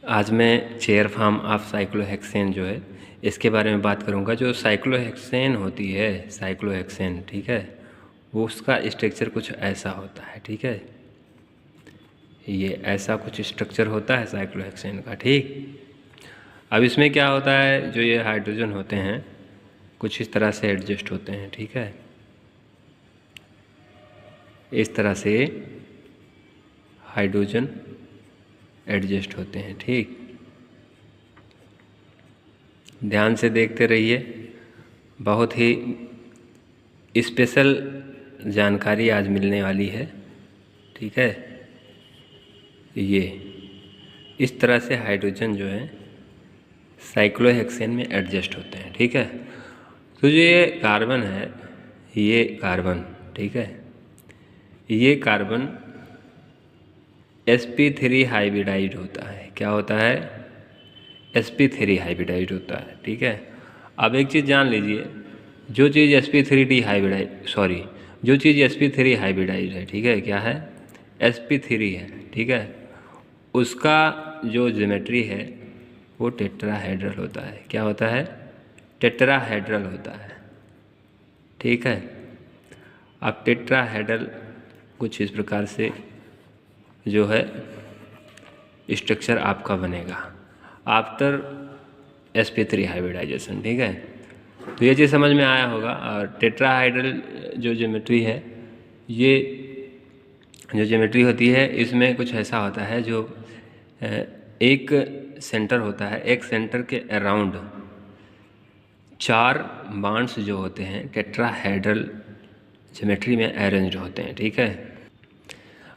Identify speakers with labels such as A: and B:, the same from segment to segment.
A: आज मैं chair farm of cyclohexane जो है इसके बारे में बात करूंगा। जो साइक्लोहेक्सेन होती है, साइक्लोहेक्सेन, ठीक है, वो उसका स्ट्रक्चर कुछ ऐसा होता है, ठीक है। ये ऐसा कुछ स्ट्रक्चर होता है साइक्लोहेक्सेन का, ठीक। अब इसमें क्या होता है, जो ये हाइड्रोजन होते हैं कुछ इस तरह से एडजस्ट होते हैं, ठीक है। इस तरह से हाइड्रोजन एडजस्ट होते हैं, ठीक। ध्यान से देखते रहिए, बहुत ही स्पेशल जानकारी आज मिलने वाली है, ठीक है। ये इस तरह से हाइड्रोजन जो है साइक्लोहेक्सेन में एडजस्ट होते हैं, ठीक है। तो जो ये कार्बन है, ये कार्बन, ठीक है, ये कार्बन sp3 हाइब्रिडाइज्ड होता है। क्या होता है? sp3 हाइब्रिडाइज्ड होता है, ठीक है। अब एक चीज़ जान लीजिए, जो चीज़ sp3 हाइब्रिडाइज्ड है, ठीक है, क्या है? sp3 है, ठीक है। उसका जो ज्योमेट्री है वो टेट्राहेड्रल होता है। क्या होता है? टेट्राहेड्रल होता है, ठीक है। अब टेट्राहेड्रल कुछ इस प्रकार से जो है स्ट्रक्चर आपका बनेगा आफ्टर sp3 हाइब्रिडाइजेशन, ठीक है। तो ये चीज़ समझ में आया होगा। और टेट्राहाइड्रल जो ज्योमेट्री है, ये जो ज्योमेट्री होती है इसमें कुछ ऐसा होता है, जो एक सेंटर होता है, एक सेंटर के अराउंड 4 बॉन्ड्स जो होते हैं टेट्राहेड्रल ज्योमेट्री में अरेंज्ड होते हैं, ठीक है।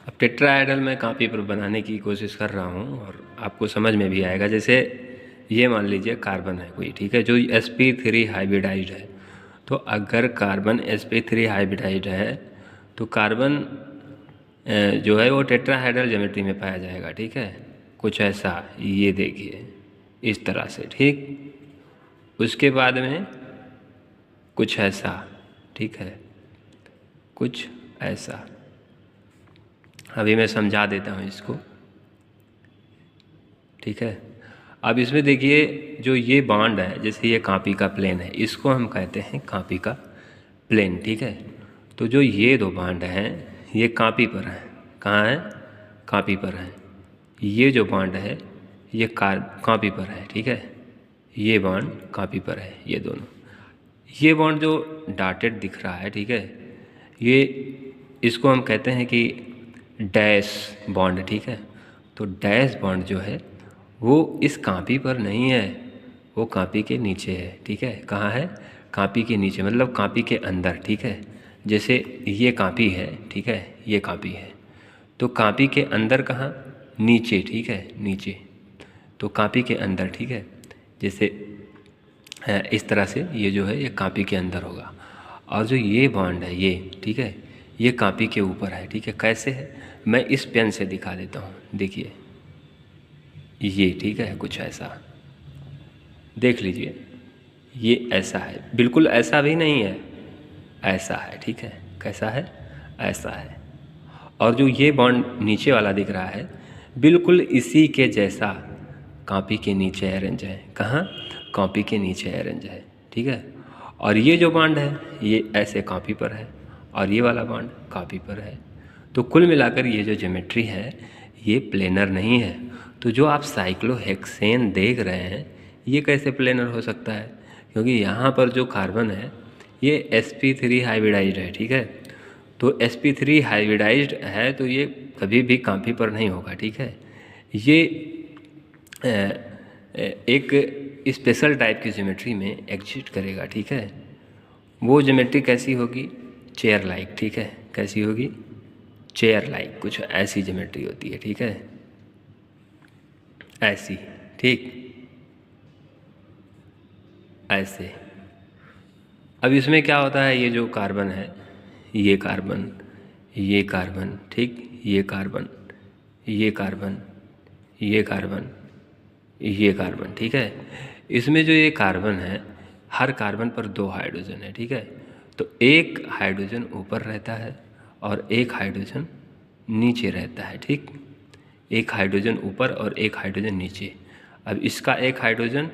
A: अब टेट्राहेड्रल मैं कॉपी पर बनाने की कोशिश कर रहा हूँ और आपको समझ में भी आएगा। जैसे ये मान लीजिए कार्बन है कोई, ठीक है, जो sp3 हाइब्रिडाइज्ड है। तो अगर कार्बन sp3 हाइब्रिडाइज्ड है तो कार्बन जो है वो टेट्राहेड्रल ज्योमेट्री में पाया जाएगा, ठीक है। कुछ ऐसा, ये देखिए इस तरह से, ठीक। उसके बाद में कुछ ऐसा, ठीक है, कुछ ऐसा। अभी मैं समझा देता हूँ इसको, ठीक है। अब इसमें देखिए, जो ये बॉन्ड है, जैसे ये कॉपी का प्लेन है, इसको हम कहते हैं कॉपी का प्लेन, ठीक है। तो जो ये 2 बॉन्ड हैं ये कॉपी पर हैं। कहाँ है? कॉपी पर हैं। ये जो बॉन्ड है ये कॉपी पर है, ठीक है। ये बॉन्ड कॉपी पर है, ये दोनों। ये बॉन्ड जो डॉटेड दिख रहा है, ठीक है, ये इसको हम कहते हैं कि डैश बॉन्ड, ठीक है। तो डैश बॉन्ड जो है वो इस कॉपी पर नहीं है, वो कॉपी के नीचे है, ठीक है। कहाँ है? कॉपी के नीचे, मतलब कॉपी के अंदर, ठीक है। जैसे ये कॉपी है, ठीक है, ये कॉपी है, तो कॉपी के अंदर कहाँ? नीचे, ठीक है, नीचे। तो कॉपी के अंदर, ठीक है। जैसे इस तरह से ये जो है ये कॉपी के अंदर होगा। और जो ये बॉन्ड है ये, ठीक है, ये कॉपी के ऊपर है, ठीक है। कैसे है? मैं इस पेन से दिखा देता हूँ, देखिए ये, ठीक है, कुछ ऐसा देख लीजिए। ये ऐसा है, बिल्कुल ऐसा भी नहीं है, ऐसा है, ठीक है। कैसा है? ऐसा है। और जो ये बॉन्ड नीचे वाला दिख रहा है बिल्कुल इसी के जैसा कॉपी के नीचे अरेंज है। कहाँ? कॉपी के नीचे अरेंज है, ठीक है। और ये जो बॉन्ड है ये ऐसे कॉपी पर है और ये वाला बॉन्ड कॉपी पर है। तो कुल मिलाकर ये जो ज्योमेट्री है ये प्लेनर नहीं है। तो जो आप साइक्लोहेक्सेन देख रहे हैं ये कैसे प्लेनर हो सकता है? क्योंकि यहाँ पर जो कार्बन है ये sp3 हाइब्रिडाइज्ड है, ठीक है। तो sp3 हाइब्रिडाइज्ड है तो ये कभी भी कॉपी पर नहीं होगा, ठीक है। ये एक स्पेशल टाइप की ज्योमेट्री में एग्जिस्ट करेगा, ठीक है। वो ज्योमेट्री कैसी होगी? चेयर लाइक, ठीक है। कैसी होगी? चेयर लाइक, कुछ ऐसी ज्योमेट्री होती है, ठीक है, ऐसी, ठीक, ऐसे। अब इसमें क्या होता है, ये जो कार्बन है, ये कार्बन, ये कार्बन, ठीक, ये कार्बन, ये कार्बन, ये कार्बन, ये कार्बन, ठीक है। इसमें जो ये कार्बन है, हर कार्बन पर 2 हाइड्रोजन है, ठीक है। तो एक हाइड्रोजन ऊपर रहता है और एक हाइड्रोजन नीचे रहता है, ठीक। एक हाइड्रोजन ऊपर और एक हाइड्रोजन नीचे। अब इसका एक हाइड्रोजन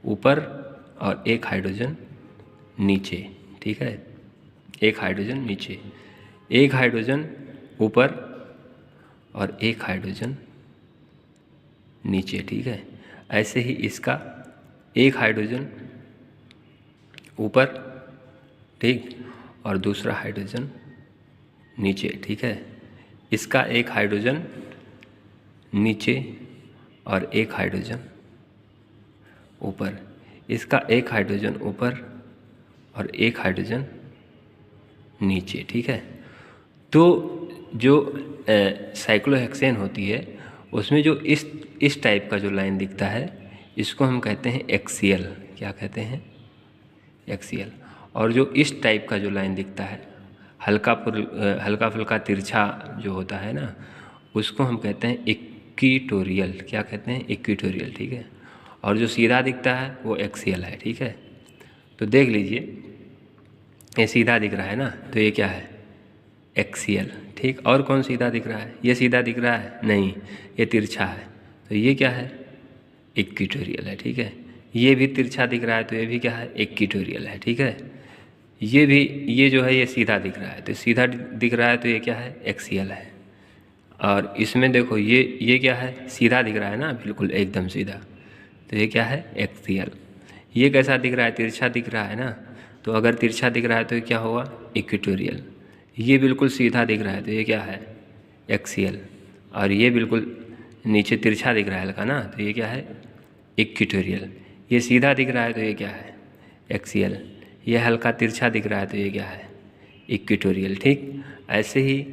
A: ऊपर और एक हाइड्रोजन नीचे, ठीक है, एक हाइड्रोजन नीचे, एक हाइड्रोजन ऊपर और एक हाइड्रोजन नीचे, ठीक है। ऐसे ही इसका एक हाइड्रोजन ऊपर, ठीक, और दूसरा हाइड्रोजन नीचे, ठीक है। इसका एक हाइड्रोजन नीचे और एक हाइड्रोजन ऊपर, इसका एक हाइड्रोजन ऊपर और एक हाइड्रोजन नीचे, ठीक है। तो जो साइक्लोहेक्सेन होती है उसमें जो इस टाइप का जो लाइन दिखता है इसको हम कहते हैं एक्सियल। क्या कहते हैं? एक्सियल। और जो इस टाइप का जो लाइन दिखता है हल्का फुल्का तिरछा जो होता है ना, उसको हम कहते हैं इक्विटोरियल। क्या कहते हैं? इक्विटोरियल, ठीक है। और जो सीधा दिखता है वो एक्सियल है, ठीक है। तो देख लीजिए, ये सीधा दिख रहा है ना, तो ये क्या है? एक्सियल, ठीक। और कौन सीधा दिख रहा है? ये सीधा दिख रहा है? नहीं, ये तिरछा है, तो ये क्या है? इक्विटोरियल है, ठीक है। ये भी तिरछा दिख रहा है, तो ये भी क्या है? इक्विटोरियल है, ठीक है। ये भी, ये जो है ये सीधा दिख रहा है, तो सीधा दिख रहा है, तो ये क्या है? एक्सियल है। और इसमें देखो ये क्या है? सीधा दिख रहा है ना, बिल्कुल एकदम सीधा, तो ये क्या है? एक्सियल। ये कैसा दिख रहा है? तिरछा दिख रहा है ना, तो अगर तिरछा दिख रहा है तो ये क्या होगा? इक्विटोरियल। ये बिल्कुल सीधा दिख रहा है, तो ये क्या है? एक्सियल। और ये बिल्कुल नीचे तिरछा दिख रहा है हल्का ना, तो ये क्या है? इक्विटोरियल। ये सीधा दिख रहा है, तो ये क्या है? एक्सियल। ये हल्का तिरछा दिख रहा है, तो ये क्या है? इक्विटोरियल, ठीक। ऐसे ही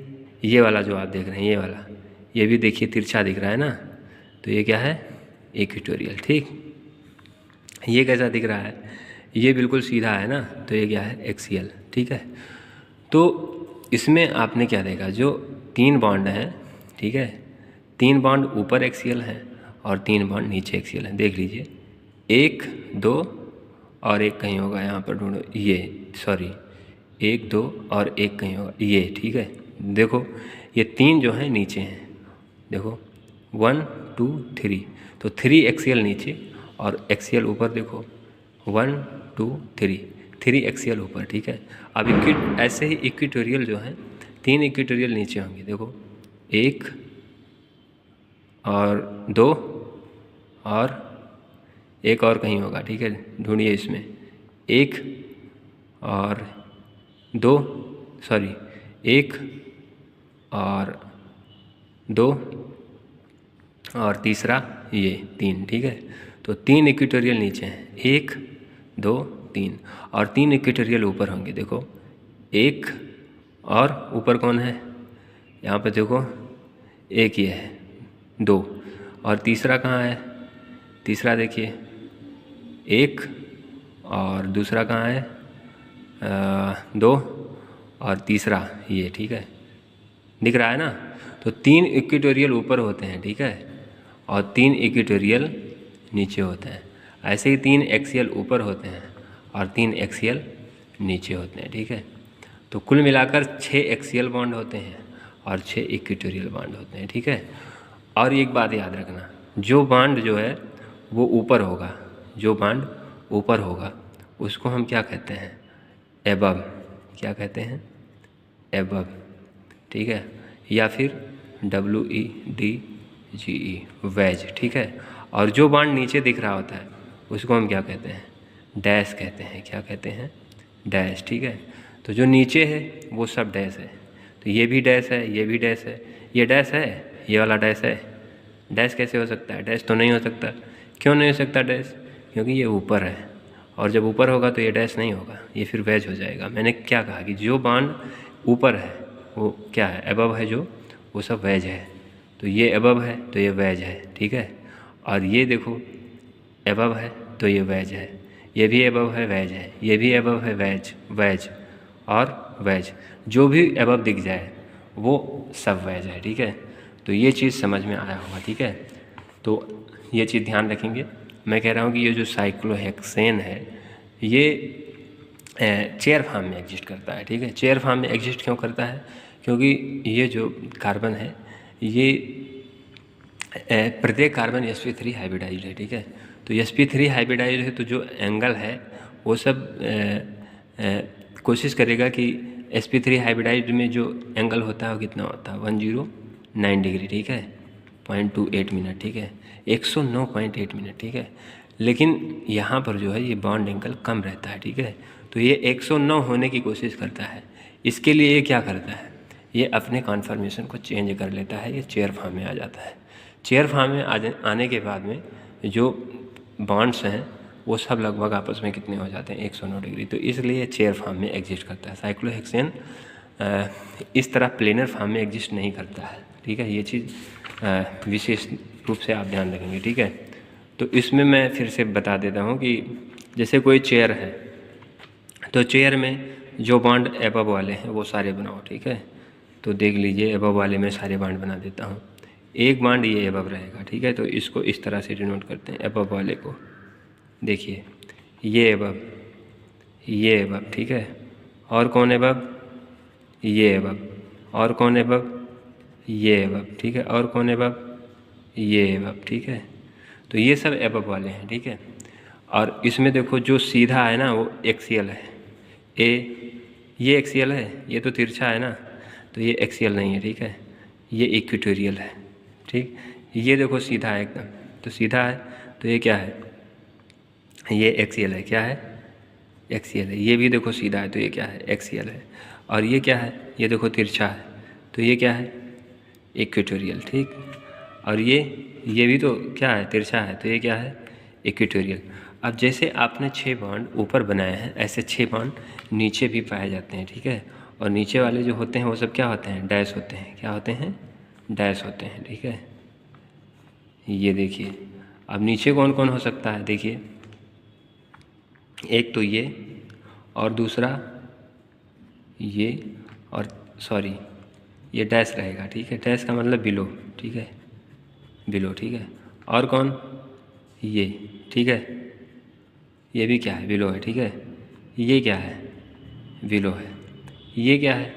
A: ये वाला जो आप देख रहे हैं, ये वाला, ये भी देखिए तिरछा दिख रहा है ना, तो ये क्या है? इक्विटोरियल, ठीक। ये कैसा दिख रहा है? ये बिल्कुल सीधा है ना, तो ये क्या है? एक्सियल, ठीक है। तो इसमें आपने क्या देखा? जो 3 बॉन्ड हैं, ठीक है, 3 बॉन्ड ऊपर एक्सियल हैं और 3 बॉन्ड नीचे एक्सियल हैं। देख लीजिए, 1 2 और एक कहीं होगा, यहाँ पर ढूंढो, ये, सॉरी, 1 2 और एक कहीं होगा, ये, ठीक है। देखो ये 3 जो हैं नीचे हैं, देखो 1 2 3, तो 3 एक्सियल नीचे और एक्सियल ऊपर। देखो 1 2 3 एक्सियल ऊपर, ठीक है। अब ऐसे ही इक्विटोरियल जो है, 3 इक्विटोरियल नीचे होंगे। देखो 1 और 2 और एक और कहीं होगा, ठीक है, ढूंढिए इसमें, 1 और 2, सॉरी, 1 और 2 और तीसरा ये 3, ठीक है। तो 3 इक्विटोरियल नीचे हैं, 1 2 3, और 3 इक्विटोरियल ऊपर होंगे। देखो 1 और ऊपर कौन है? यहाँ पे देखो, एक ये है, 2, और तीसरा कहाँ है? तीसरा देखिए 1 और दूसरा कहाँ है? 2 और तीसरा ये, ठीक है, दिख रहा है ना। तो 3 इक्विटोरियल ऊपर होते हैं, ठीक है, और 3 इक्विटोरियल नीचे होते हैं। ऐसे ही 3 एक्सियल ऊपर होते हैं और 3 एक्सियल नीचे होते हैं, ठीक है। तो कुल मिलाकर 6 एक्सियल बॉन्ड होते हैं और 6 इक्विटोरियल बॉन्ड होते हैं, ठीक है। और एक बात याद रखना, जो बॉन्ड जो है वो ऊपर होगा, जो बॉन्ड ऊपर होगा उसको हम क्या कहते हैं? एबव। क्या कहते हैं? एबव, ठीक है, या फिर WEDGE, वेज, ठीक है। और जो बॉन्ड नीचे दिख रहा होता है उसको हम क्या कहते हैं? डैश कहते हैं। क्या कहते हैं? डैश, ठीक है। तो जो नीचे है वो सब डैश है, तो ये भी डैश है, ये भी डैश है, ये डैश है, ये वाला डैश है। डैश कैसे हो सकता है? डैश तो नहीं हो सकता। क्यों नहीं हो सकता डैश? क्योंकि ये ऊपर है, और जब ऊपर होगा तो ये डैश नहीं होगा, ये फिर वेज हो जाएगा। मैंने क्या कहा कि जो बॉन्ड ऊपर है वो क्या है? एबव है, जो वो सब वेज है। तो ये एबव है तो ये वेज है, ठीक है। और ये देखो एबव है तो ये वेज है, ये भी एबव है, वेज है, ये भी एबव है, वेज, वेज और वेज। जो भी एबव दिख जाए वो सब वेज है, ठीक है। तो ये चीज़ समझ में आया होगा, ठीक है। तो ये चीज़ ध्यान रखेंगे। मैं कह रहा हूँ कि ये जो साइक्लोहेक्सेन है ये चेयर फॉर्म में एग्जिस्ट करता है, ठीक है। चेयर फॉर्म में एग्जिस्ट क्यों करता है? क्योंकि ये जो कार्बन है ये प्रत्येक कार्बन sp3 हाइब्रिडाइज्ड है, ठीक है। तो sp3 हाइब्रिडाइज्ड है तो जो एंगल है वो सब कोशिश करेगा कि sp3 हाइब्रिडाइज्ड में जो एंगल होता है वो कितना होता है 109 डिग्री, ठीक है, 0.28 मिनट, ठीक है, 109.8 मिनट, ठीक है। लेकिन यहाँ पर जो है ये बॉन्ड एंगल कम रहता है, ठीक है। तो ये 109 होने की कोशिश करता है। इसके लिए ये क्या करता है, ये अपने कॉन्फर्मेशन को चेंज कर लेता है, ये चेयर फॉर्म में आ जाता है। चेयर फॉर्म में आने के बाद में जो बॉन्ड्स हैं वो सब लगभग आपस में कितने हो जाते हैं 109 डिग्री। तो इसलिए चेयर फॉर्म में एग्जिस्ट करता है। साइक्लोहेक्सेन इस तरह प्लेनर फॉर्म में एग्जिस्ट नहीं करता है, ठीक है। ये चीज़ विशेष रूप से आप ध्यान रखेंगे, ठीक है। तो इसमें मैं फिर से बता देता हूँ कि जैसे कोई चेयर है तो चेयर में जो बॉन्ड एबव वाले हैं वो सारे बनाओ, ठीक है। तो देख लीजिए एबव वाले में सारे बॉन्ड बना देता हूँ। एक बॉन्ड ये एबव रहेगा, ठीक है। तो इसको इस तरह से डिनोट करते हैं एबव वाले को। देखिए ये एबव, ठीक है। और कौन एबव, ये एबव। और कौन एबव, ये एबव, ठीक है। और कौन एबव, ये एबव, ठीक है। तो ये सब एबव वाले हैं, ठीक है। और इसमें देखो जो सीधा है ना वो एक्सियल है, ये एक्सियल है, ये तो तिरछा है ना, तो ये एक्सियल नहीं है, ठीक है। ये इक्वेटोरियल है, ठीक। ये देखो सीधा है एकदम, तो सीधा है, तो ये क्या है, ये एक्सियल है, क्या है, एक्सियल है। ये भी देखो सीधा है, तो ये क्या है, एक्सियल है। और ये क्या है, ये देखो तिरछा है, तो ये क्या है, इक्वेटोरियल, ठीक। और ये भी तो क्या है, तिरछा है, तो ये क्या है, इक्वेटोरियल। अब जैसे आपने 6 बॉन्ड ऊपर बनाए हैं ऐसे 6 बॉन्ड नीचे भी पाए जाते हैं, ठीक है। और नीचे वाले जो होते हैं वो सब क्या होते हैं, डैश होते हैं। क्या होते हैं, डैश होते हैं, ठीक है। ये देखिए अब नीचे कौन कौन हो सकता है, देखिए एक तो ये, और दूसरा ये, और सॉरी ये डैश रहेगा, ठीक है। डैश का मतलब बिलो, ठीक है, बिलो, ठीक है। और कौन, ये, ठीक है। ये भी क्या है, बिलो है, ठीक है। ये क्या है, बिलो है। ये क्या है,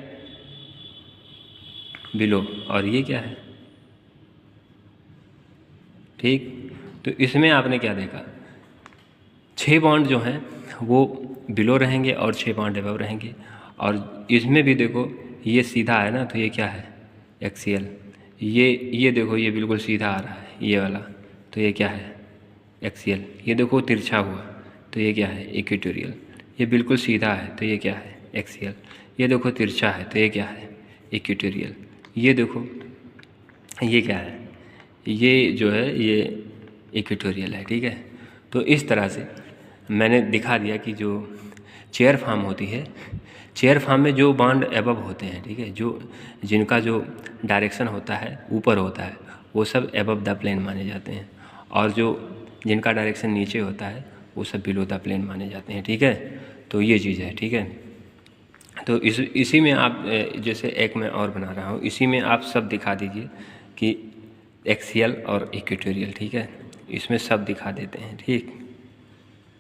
A: बिलो। और ये क्या है, ठीक। तो इसमें आपने क्या देखा, 6 बॉन्ड जो हैं वो बिलो रहेंगे और 6 बॉन्ड एबव रहेंगे। और इसमें भी देखो ये सीधा है ना, तो ये क्या है, एक्सियल। ये देखो ये बिल्कुल सीधा आ रहा है ये वाला, तो ये क्या है, एक्सियल। ये देखो तिरछा हुआ, तो ये क्या है, इक्वेटोरियल। ये बिल्कुल सीधा है, तो ये क्या है, एक्सियल। ये देखो तिरछा है, तो ये क्या है, इक्वेटोरियल। ये देखो ये क्या है, ये जो है ये इक्वेटोरियल है, ठीक है। तो इस तरह से मैंने दिखा दिया कि जो चेयर फॉर्म होती है, चेयर फॉर्म में जो बॉन्ड एबव होते हैं, ठीक है, जो जिनका जो डायरेक्शन होता है ऊपर होता है वो सब एबव द प्लेन माने जाते हैं। और जो जिनका डायरेक्शन नीचे होता है वो सब बिलो द प्लेन माने जाते हैं, ठीक है। तो ये चीज़ है, ठीक है। तो इसी में आप जैसे एक मैं और बना रहा हूँ, इसी में आप सब दिखा दीजिए कि एक्सियल और इक्वेटोरियल, ठीक है। इसमें सब दिखा देते हैं, ठीक।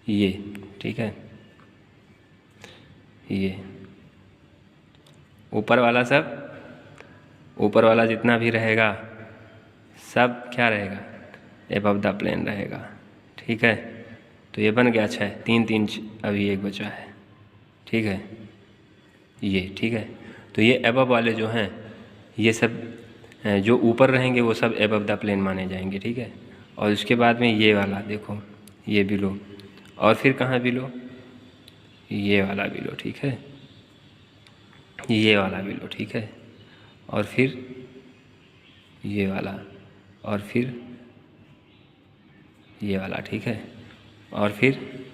A: ये, ठीक है, ये ऊपर वाला सब, ऊपर वाला जितना भी रहेगा सब क्या रहेगा, एबव द प्लेन रहेगा, ठीक है। तो ये बन गया 6, 3 3, अभी एक बचा है, ठीक है, ये, ठीक है। तो ये एबव वाले जो हैं ये सब जो ऊपर रहेंगे वो सब एबव द प्लेन माने जाएंगे, ठीक है। और उसके बाद में ये वाला देखो, ये बिलो, और फिर कहाँ बिलो, ये वाला बिलो, ठीक है, ये वाला बिलो, ठीक है। और फिर ये वाला, और फिर ये वाला, ठीक है। और फिर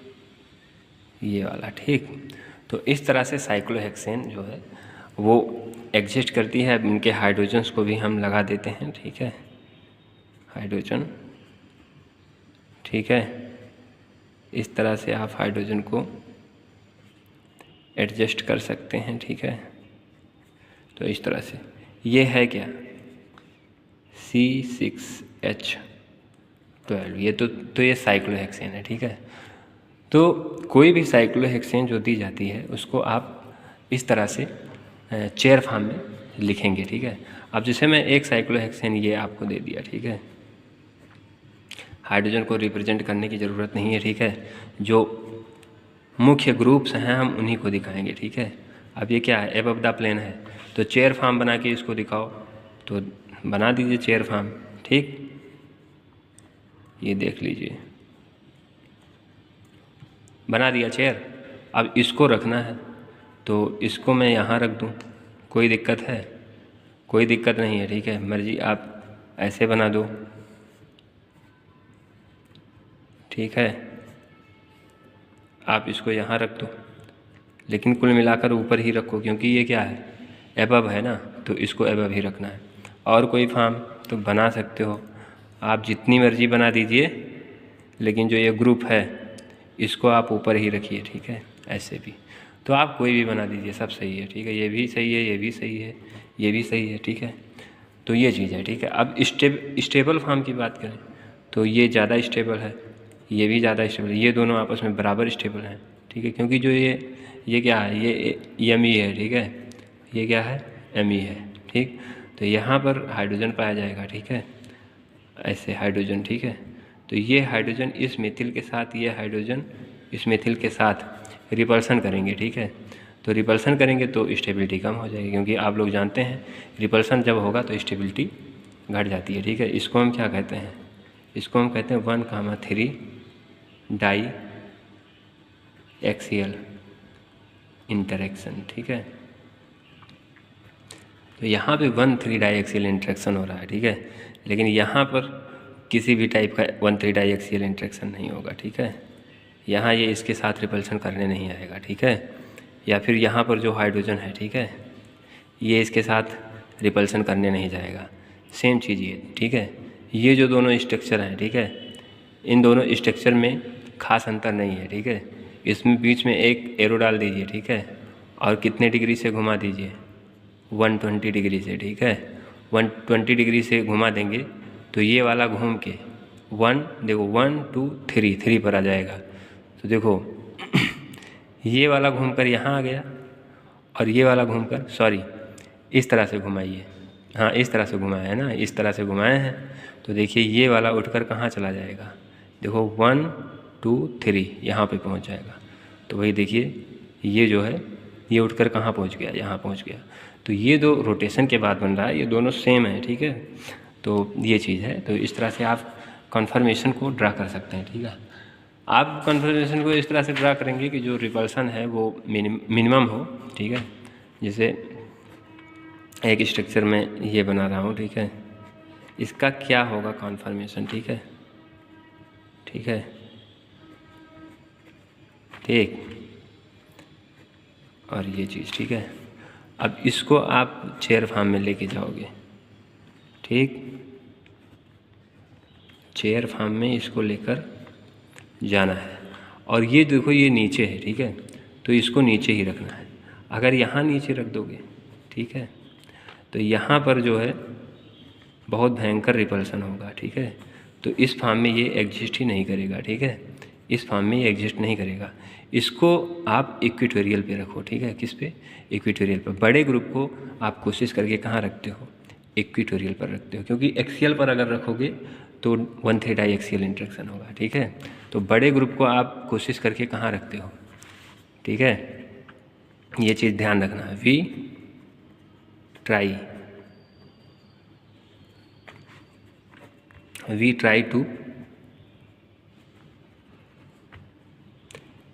A: ये वाला, ठीक। तो इस तरह से साइक्लोहेक्सेन जो है वो एग्जिस्ट करती है। इनके हाइड्रोजन्स को भी हम लगा देते हैं, ठीक है, हाइड्रोजन, ठीक है। इस तरह से आप हाइड्रोजन को एडजस्ट कर सकते हैं, ठीक है। तो इस तरह से ये है क्या, C6H12, ये तो ये साइक्लोहेक्सेन है, ठीक है। तो कोई भी साइक्लोहेक्सेन जो दी जाती है उसको आप इस तरह से चेयर फॉर्म में लिखेंगे, ठीक है। अब जैसे मैं एक साइक्लोहेक्सेन ये आपको दे दिया, ठीक है, हाइड्रोजन को रिप्रेजेंट करने की ज़रूरत नहीं है, ठीक है। जो मुख्य ग्रुप्स हैं हम उन्हीं को दिखाएंगे, ठीक है। अब ये क्या है, एबव द प्लेन है, तो चेयर फॉर्म बना के इसको दिखाओ, तो बना दीजिए चेयर फॉर्म, ठीक। ये देख लीजिए, बना दिया चेयर। अब इसको रखना है, तो इसको मैं यहाँ रख दूँ, कोई दिक्कत है? कोई दिक्कत नहीं है, ठीक है। मर्जी आप ऐसे बना दो, ठीक है। आप इसको यहाँ रख दो, लेकिन कुल मिलाकर ऊपर ही रखो, क्योंकि ये क्या है, एबव है ना, तो इसको एबव ही रखना है। और कोई फॉर्म तो बना सकते हो आप, जितनी मर्जी बना दीजिए, लेकिन जो ये ग्रुप है इसको आप ऊपर ही रखिए, ठीक है। ऐसे भी तो आप कोई भी बना दीजिए, सब सही है, ठीक है। ये भी सही है, ये भी सही है, ये भी सही है, ठीक है। तो ये चीज़ है, ठीक है। अब स्टेबल फॉर्म की बात करें तो ये ज़्यादा स्टेबल है, ये भी ज़्यादा स्टेबल है, ये दोनों आपस में बराबर स्टेबल हैं, ठीक है। क्योंकि जो ये क्या है, ये Me है, ठीक है। ये क्या है, Me है, ठीक। तो यहाँ पर हाइड्रोजन पाया जाएगा, ठीक है, ऐसे हाइड्रोजन, ठीक है। तो ये हाइड्रोजन इस मिथिल के साथ, ये हाइड्रोजन इस मिथिल के साथ रिपल्सन करेंगे, ठीक है। तो रिपल्सन करेंगे तो स्टेबिलिटी कम हो जाएगी, क्योंकि आप लोग जानते हैं रिपल्सन जब होगा तो स्टेबिलिटी घट जाती है, ठीक है। इसको हम क्या कहते हैं, इसको हम कहते हैं 1,3 डाई एक्सियल इंटरेक्शन, ठीक है। तो यहाँ पे 1,3 डाई एक्सियल इंटरेक्शन हो रहा है, ठीक है। लेकिन यहाँ पर किसी भी टाइप का 1,3 डाई एक्सियल इंटरेक्शन नहीं होगा, ठीक है। यहाँ ये इसके साथ रिपल्सन करने नहीं आएगा, ठीक है। या फिर यहाँ पर जो हाइड्रोजन है, ठीक है, ये इसके साथ रिपल्सन करने नहीं जाएगा, सेम चीज़ ये, ठीक है। ये जो दोनों स्ट्रक्चर हैं, ठीक है, इन दोनों स्ट्रक्चर में खास अंतर नहीं है, ठीक है। इसमें बीच में एक एरो डाल दीजिए, ठीक है, और कितने डिग्री से घुमा दीजिए, 120 डिग्री से, ठीक है। 120 डिग्री से घुमा देंगे तो ये वाला घूम के 1 2 3 पर आ जाएगा। तो देखो ये वाला घूमकर यहाँ आ गया, और ये वाला घूमकर, सॉरी, इस तरह से घुमाइए, हाँ इस तरह से घुमाया है ना, इस तरह से घुमाए हैं, तो देखिए ये वाला उठकर कहाँ चला जाएगा, देखो 1 2 3 यहाँ पे पहुँच जाएगा। तो वही देखिए ये जो है ये उठकर कहाँ पहुँच गया, यहाँ पहुँच गया। तो ये दो रोटेशन के बाद बन रहा है, ये दोनों सेम है, ठीक है। तो ये चीज़ है, तो इस तरह से आप कन्फर्मेशन को ड्रा कर सकते हैं, ठीक है। आप कन्फर्मेशन को इस तरह से ड्रा करेंगे कि जो रिपल्सन है वो मिनिमम हो, ठीक है। जैसे एक स्ट्रक्चर में ये बना रहा हूँ, ठीक है, इसका क्या होगा कन्फर्मेशन, ठीक है, ठीक है, ठीक। और ये चीज़, ठीक है। अब इसको आप चेयर फॉर्म में लेके जाओगे, ठीक, चेयर फॉर्म में इसको लेकर जाना है। और ये देखो ये नीचे है, ठीक है, तो इसको नीचे ही रखना है। अगर यहाँ नीचे रख दोगे, ठीक है, तो यहाँ पर जो है बहुत भयंकर रिपल्सन होगा, ठीक है। तो इस फॉर्म में ये एग्जिस्ट ही नहीं करेगा, ठीक है, इस फॉर्म में ये एग्जिस्ट नहीं करेगा। इसको आप इक्वेटोरियल पे रखो, ठीक है, किस पे, इक्वेटोरियल पर। बड़े ग्रुप को आप कोशिश करके कहाँ रखते हो, इक्वेटोरियल पर रखते हो, क्योंकि एक्सियल पर अगर रखोगे तो 1,3 डाई एक्सियल इंटरेक्शन होगा, ठीक है। तो बड़े ग्रुप को आप कोशिश करके कहाँ रखते हो, ठीक है, ये चीज़ ध्यान रखना है। We try to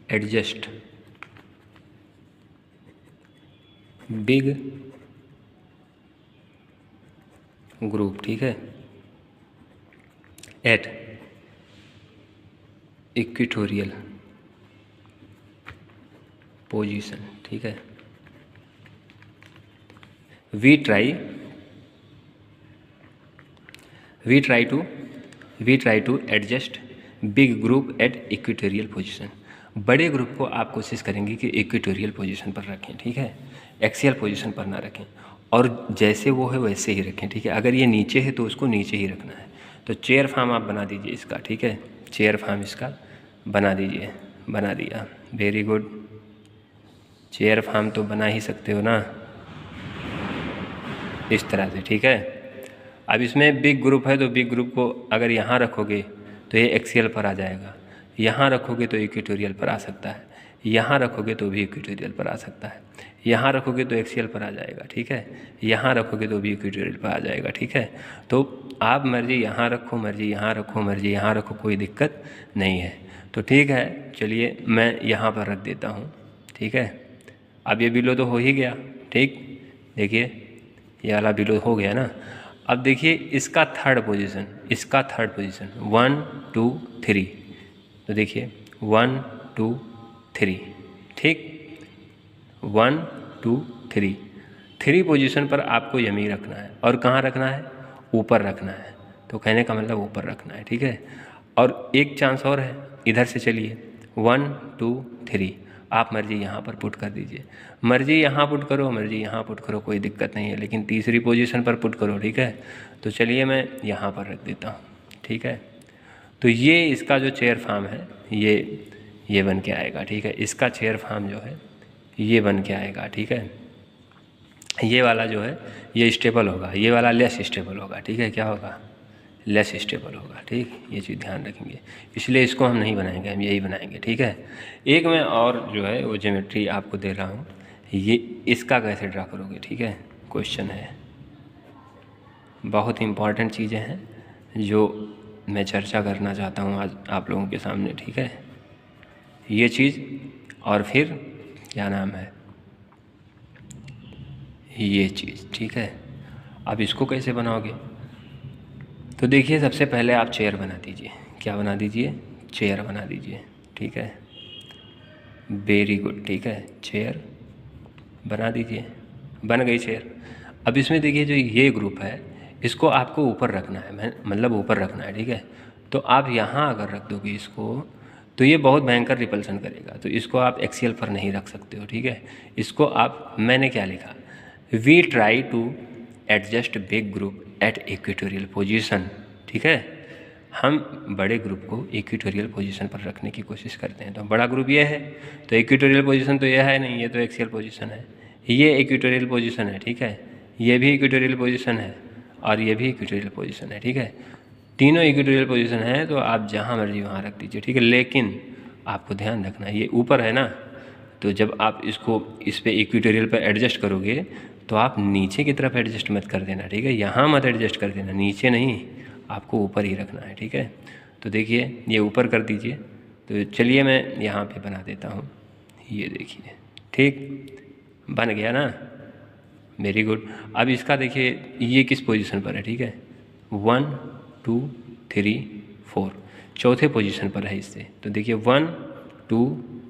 A: adjust big group, ठीक है, एट इक्वेटोरियल पोजीशन, ठीक है। We try to adjust big group at equatorial position. बड़े ग्रुप को आप कोशिश करेंगे कि इक्वेटोरियल पोजीशन पर रखें, ठीक है, एक्सियल पोजीशन पर ना रखें, और जैसे वो है वैसे ही रखें, ठीक है। अगर ये नीचे है तो उसको नीचे ही रखना है। तो चेयर फॉर्म आप बना दीजिए इसका, ठीक है, चेयर फॉर्म इसका बना दीजिए, बना दिया, वेरी गुड। चेयर फॉर्म तो बना ही सकते हो ना, इस तरह से, ठीक है। अब इसमें बिग ग्रुप है तो बिग ग्रुप को अगर यहाँ रखोगे तो ये एक्सियल पर आ जाएगा, यहाँ रखोगे तो इक्वेटोरियल पर आ सकता है, यहाँ रखोगे तो भी इक्वेटोरियल पर आ सकता है, यहाँ रखोगे तो एक्सियल पर आ जाएगा, ठीक है, यहाँ रखोगे तो भी इक्वेटोरियल पर आ जाएगा, ठीक है। तो आप मर्जी यहाँ रखो, मर्जी यहाँ रखो, मर्जी यहाँ रखो, कोई दिक्कत नहीं है। तो ठीक है, चलिए मैं यहाँ पर रख देता हूँ, ठीक है। अब ये बिलो तो हो ही गया, ठीक, देखिए ये वाला बिलो हो गया ना। अब देखिए इसका थर्ड पोजीशन, 1 2 3, तो देखिए 1 2 3, ठीक, 1 2 3, 3 पोजीशन पर आपको यमी रखना है। और कहाँ रखना है? ऊपर रखना है। तो कहने का मतलब ऊपर रखना है, ठीक है। और एक चांस और है, इधर से चलिए 1 2 3, आप मर्जी यहाँ पर पुट कर दीजिए, मर्जी यहाँ पुट करो, मर्जी यहाँ पुट करो, कोई दिक्कत नहीं है, लेकिन तीसरी पोजीशन पर पुट करो, ठीक है। तो चलिए मैं यहाँ पर रख देता हूँ, ठीक है। तो ये इसका जो चेयर फॉर्म है ये बन के आएगा, ठीक है। इसका चेयर फॉर्म जो है ये बन के आएगा, ठीक है। ये वाला जो है ये स्टेबल होगा, ये वाला लेस स्टेबल होगा, ठीक है। क्या होगा? लेस स्टेबल होगा, ठीक, ये चीज़ ध्यान रखेंगे। इसलिए इसको हम नहीं बनाएंगे, हम यही बनाएंगे, ठीक है। एक मैं और जो है वो ज्योमेट्री आपको दे रहा हूँ, ये इसका कैसे ड्रा करोगे, ठीक है, क्वेश्चन है। बहुत इम्पॉर्टेंट चीज़ें हैं जो मैं चर्चा करना चाहता हूँ आज आप लोगों के सामने, ठीक है। ये चीज़ और फिर क्या नाम है, ये चीज़, ठीक है। अब इसको कैसे बनाओगे? तो देखिए सबसे पहले आप चेयर बना दीजिए। क्या बना दीजिए? चेयर बना दीजिए, ठीक है। वेरी गुड, ठीक है, चेयर बना दीजिए, बन गई चेयर। अब इसमें देखिए जो ये ग्रुप है इसको आपको ऊपर रखना है, मतलब ऊपर रखना है, ठीक है। तो आप यहाँ अगर रख दोगे इसको तो ये बहुत भयंकर रिपल्सन करेगा, तो इसको आप एक्सियल पर नहीं रख सकते हो, ठीक है। इसको आप, मैंने क्या लिखा, we try to adjust big group at equatorial position, ठीक है। हम बड़े ग्रुप को इक्वेटोरियल पोजीशन पर रखने की कोशिश करते हैं। तो बड़ा ग्रुप ये है, तो इक्वेटोरियल पोजीशन तो ये है नहीं, ये तो एक्सियल पोजीशन है। ये इक्वेटोरियल पोजीशन है, ठीक है, ये भी इक्वेटोरियल पोजीशन है और ये भी इक्वेटोरियल पोजीशन है, ठीक है। तीनों इक्वेटोरियल पोजीशन है, तो आप जहाँ मर्जी वहाँ रख दीजिए, ठीक है। लेकिन आपको ध्यान रखना है ये ऊपर है ना, तो जब आप इसको इस पे इक्वेटोरियल पर एडजस्ट करोगे तो आप नीचे की तरफ एडजस्ट मत कर देना, ठीक है। यहाँ मत एडजस्ट कर देना, नीचे नहीं, आपको ऊपर ही रखना है, ठीक है। तो देखिए ये ऊपर कर दीजिए। तो चलिए मैं यहाँ पे बना देता हूँ, ये देखिए, ठीक, बन गया ना, वेरी गुड। अब इसका देखिए ये किस पोजीशन पर है, ठीक है, 1 2 3 4, चौथे पोजीशन पर है इससे। तो देखिए 1 2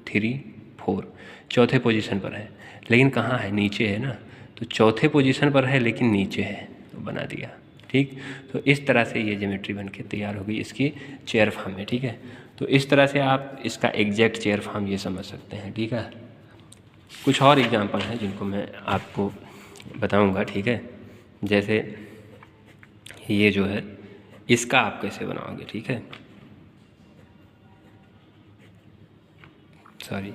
A: 3 4 चौथे पोजीशन पर है, लेकिन कहाँ है? नीचे है ना, तो चौथे पोजीशन पर है लेकिन नीचे है, तो बना दिया, ठीक। तो इस तरह से ये ज्योमेट्री बनके तैयार हो गई इसकी चेयर फॉर्म में, ठीक है। तो इस तरह से आप इसका एग्जैक्ट चेयर फॉर्म ये समझ सकते हैं, ठीक है। कुछ और एग्जांपल हैं जिनको मैं आपको बताऊंगा, ठीक है। जैसे ये जो है इसका आप कैसे बनाओगे, ठीक है, सॉरी,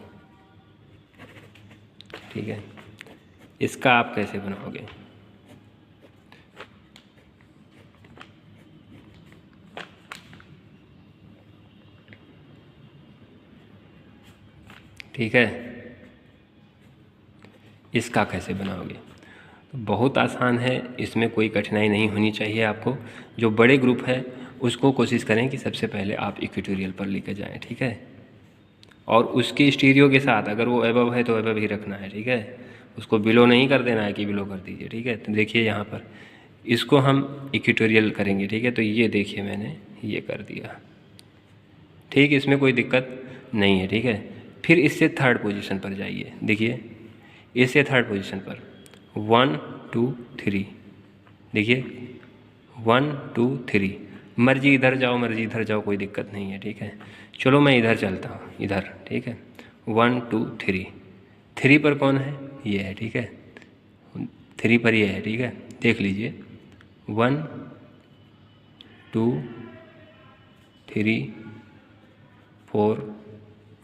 A: ठीक है, इसका आप कैसे बनाओगे? ठीक है, इसका कैसे बनाओगे? तो बहुत आसान है, इसमें कोई कठिनाई नहीं होनी चाहिए आपको। जो बड़े ग्रुप है उसको कोशिश करें कि सबसे पहले आप इक्वेटोरियल पर लेके जाएं, ठीक है। और उसके स्टीरियो के साथ अगर वो एबव है तो एबव ही रखना है, ठीक है। उसको बिलो नहीं कर देना है कि बिलो कर दीजिए, ठीक है। तो देखिए यहाँ पर इसको हम इक्वेटोरियल करेंगे, ठीक है। तो ये देखिए मैंने ये कर दिया, ठीक, इसमें कोई दिक्कत नहीं है, ठीक है। फिर इससे थर्ड पोजीशन पर जाइए, देखिए इससे थर्ड पोजीशन पर 1 2 3, देखिए 1 2 3, मर्जी इधर जाओ मर्जी इधर जाओ, कोई दिक्कत नहीं है, ठीक है। चलो मैं इधर चलता हूँ, इधर, ठीक है, 1 2 3, 3 पर कौन है? ये है, ठीक है, 3 पर ये है, ठीक है। देख लीजिए 1 2 3 4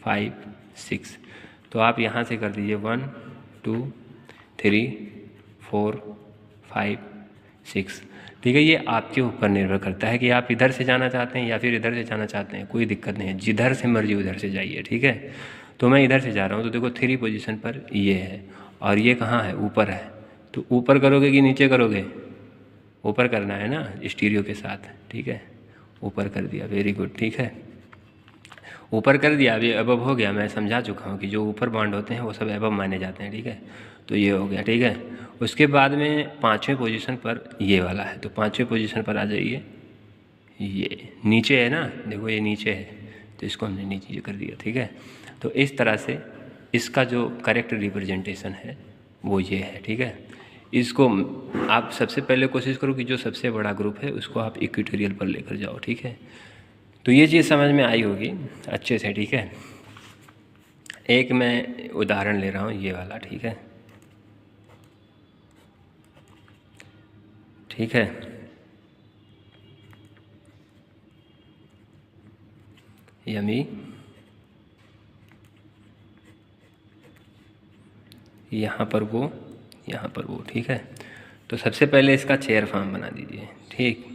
A: 5 6, तो आप यहाँ से कर दीजिए 1 2 3 4 5 6। ठीक है। ये आपके ऊपर निर्भर करता है कि आप इधर से जाना चाहते हैं या फिर इधर से जाना चाहते हैं, कोई दिक्कत नहीं है, जिधर से मर्जी उधर से जाइए। ठीक है। तो मैं इधर से जा रहा हूँ, तो देखो 3 पोजीशन पर ये है और ये कहाँ है, ऊपर है। तो ऊपर करोगे कि नीचे करोगे, ऊपर करना है ना स्टीरियो के साथ। ठीक है, ऊपर कर दिया, वेरी गुड। ठीक है, ऊपर कर दिया। अभी अबव हो गया, मैं समझा चुका हूँ कि जो ऊपर बॉन्ड होते हैं वो सब अबव माने जाते हैं। ठीक है, तो ये हो गया। ठीक है, उसके बाद में 5वें पोजीशन पर ये वाला है, तो 5वें पोजीशन पर आ जाइए। ये नीचे है ना, देखो ये नीचे है, तो इसको हमने नीचे कर दिया। ठीक है, तो इस तरह से इसका जो करेक्ट रिप्रेजेंटेशन है वो ये है। ठीक है, इसको आप सबसे पहले कोशिश करो कि जो सबसे बड़ा ग्रुप है उसको आप इक्वेटोरियल पर लेकर जाओ। ठीक है, तो ये चीज़ समझ में आई होगी अच्छे से। ठीक है, एक मैं उदाहरण ले रहा हूँ, ये वाला। ठीक है, ठीक है, यमी, यहाँ पर वो, यहाँ पर वो। ठीक है, तो सबसे पहले इसका चेयर फॉर्म बना दीजिए। ठीक,